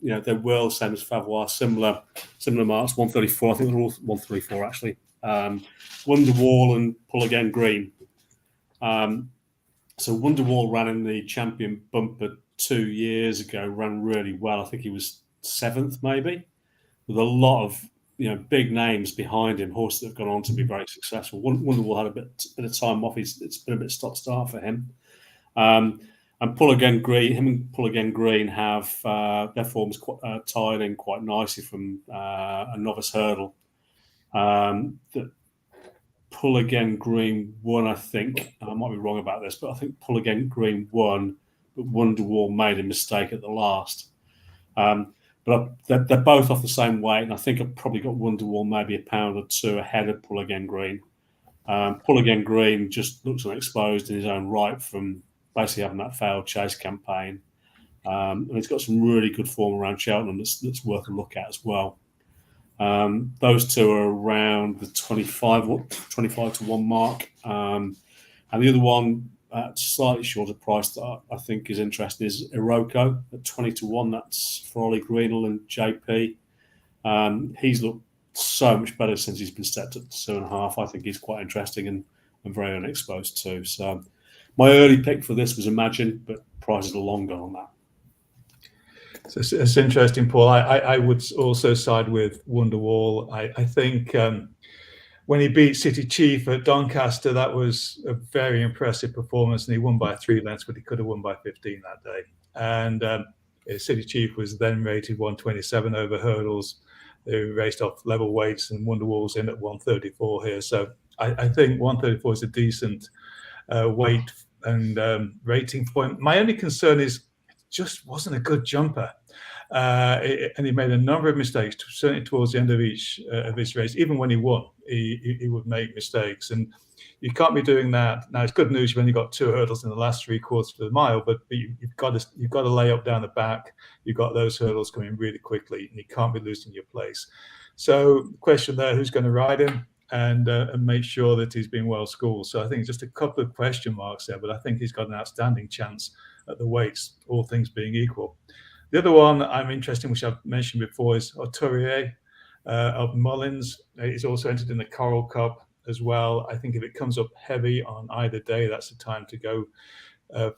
well same as Favois, similar marks, 134. I think they're all 134 actually. Wonderwall and Pull Again Green. So Wonderwall ran in the champion bumper 2 years ago, ran really well. I think he was 7th maybe, with a lot of big names behind him, horses that have gone on to be very successful. Wonderwall had a bit of time off. It's been a bit stop-start for him. And Pull Again Green, him and Pull Again Green have their forms tied in quite nicely from a novice hurdle. That Pull Again Green won, I think. I might be wrong about this, but I think Pull Again Green won, but Wonderwall made a mistake at the last. But they're both off the same weight, and I think I've probably got Wonderwall maybe a pound or two ahead of Pull Again Green. Pull Again Green just looks unexposed in his own right from basically having that failed chase campaign. And he's got some really good form around Cheltenham that's worth a look at as well. Those two are around the 25 to 1 mark. And the other one at slightly shorter price that I think is interesting is Iroko at 20 to 1. That's for Ollie Greenall and JP. He's looked so much better since he's been stepped at 2.5. I think he's quite interesting and very unexposed too. So my early pick for this was Imagine, but prices are long gone on that. So it's interesting, Paul. I would also side with Wonderwall. I think when he beat City Chief at Doncaster, that was a very impressive performance, and he won by 3 lengths, but he could have won by 15 that day. And City Chief was then rated 127 over hurdles. They raced off level weights, and Wonderwall's in at 134 here. So I think 134 is a decent weight and rating point. My only concern is just wasn't a good jumper, and he made a number of mistakes. Certainly towards the end of each of his race, even when he won, he would make mistakes, and you can't be doing that. Now it's good news you've only got 2 hurdles in the last 3/4 of the mile, but you've got to lay up down the back. You've got those hurdles coming really quickly, and you can't be losing your place. So the question there: who's going to ride him and make sure that he's been well schooled? So I think just a couple of question marks there, but I think he's got an outstanding chance at the weights, all things being equal. The other one I'm interested in, which I've mentioned before, is Arturier of Mullins. He's also entered in the Coral Cup as well. I think if it comes up heavy on either day, that's the time to go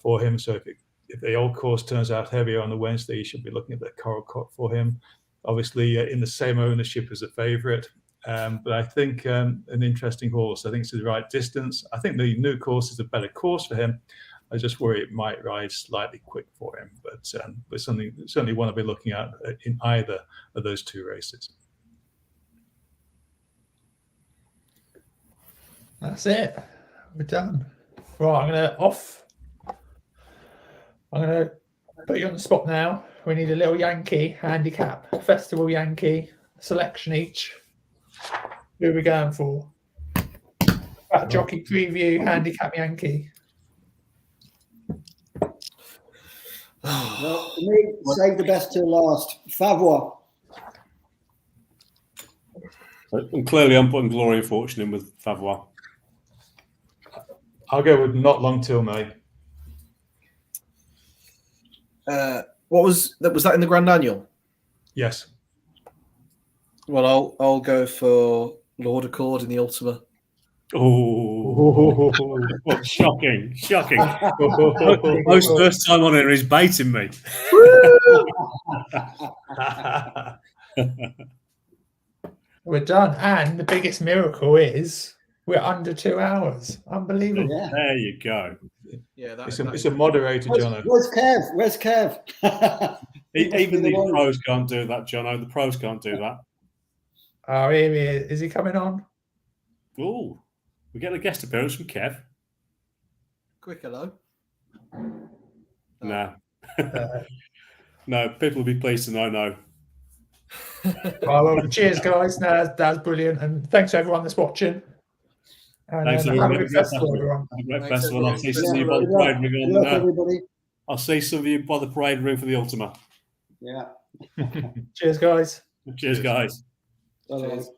for him. So if the old course turns out heavier on the Wednesday, you should be looking at the Coral Cup for him. Obviously, in the same ownership as a favourite. But I think an interesting horse. I think it's the right distance. I think the new course is a better course for him. I just worry it might ride slightly quick for him, but something certainly want to be looking at in either of those 2 races. That's it. We're done. Right, I'm gonna put you on the spot now. We need a little Yankee handicap, festival Yankee selection each. Who are we going for? Jockey preview, handicap Yankee. Well, for me, save the best till last. Favois. And clearly, I'm putting Glory and Fortune in with Favois. I'll go with Not Long Till May. What was that in the Grand Annual? Yes. Well, I'll go for Lord Accord in the Ultima. Oh, shocking. Most first time on it is baiting me. We're done. And the biggest miracle is we're under 2 hours. Unbelievable. Yeah. There you go. Yeah, It's a moderator, Jono. Where's Kev? Even the pros can't do that, Jono. The pros can't do that. Oh, here he is. Is he coming on? Oh, we get a guest appearance from Kev. Quick hello. No. No, people will be pleased to know no. Well, cheers, guys. No, that's brilliant. And thanks to everyone that's watching. And Thanks, have everyone. a good festival, everyone. Have a great Thanks, festival. I'll see some of Yeah, you by the good luck. parade ring Good luck, on. everybody. I'll see some of you by the parade ring for the Ultima. Yeah. Cheers, guys. Cheers, guys. Bye-bye. Cheers.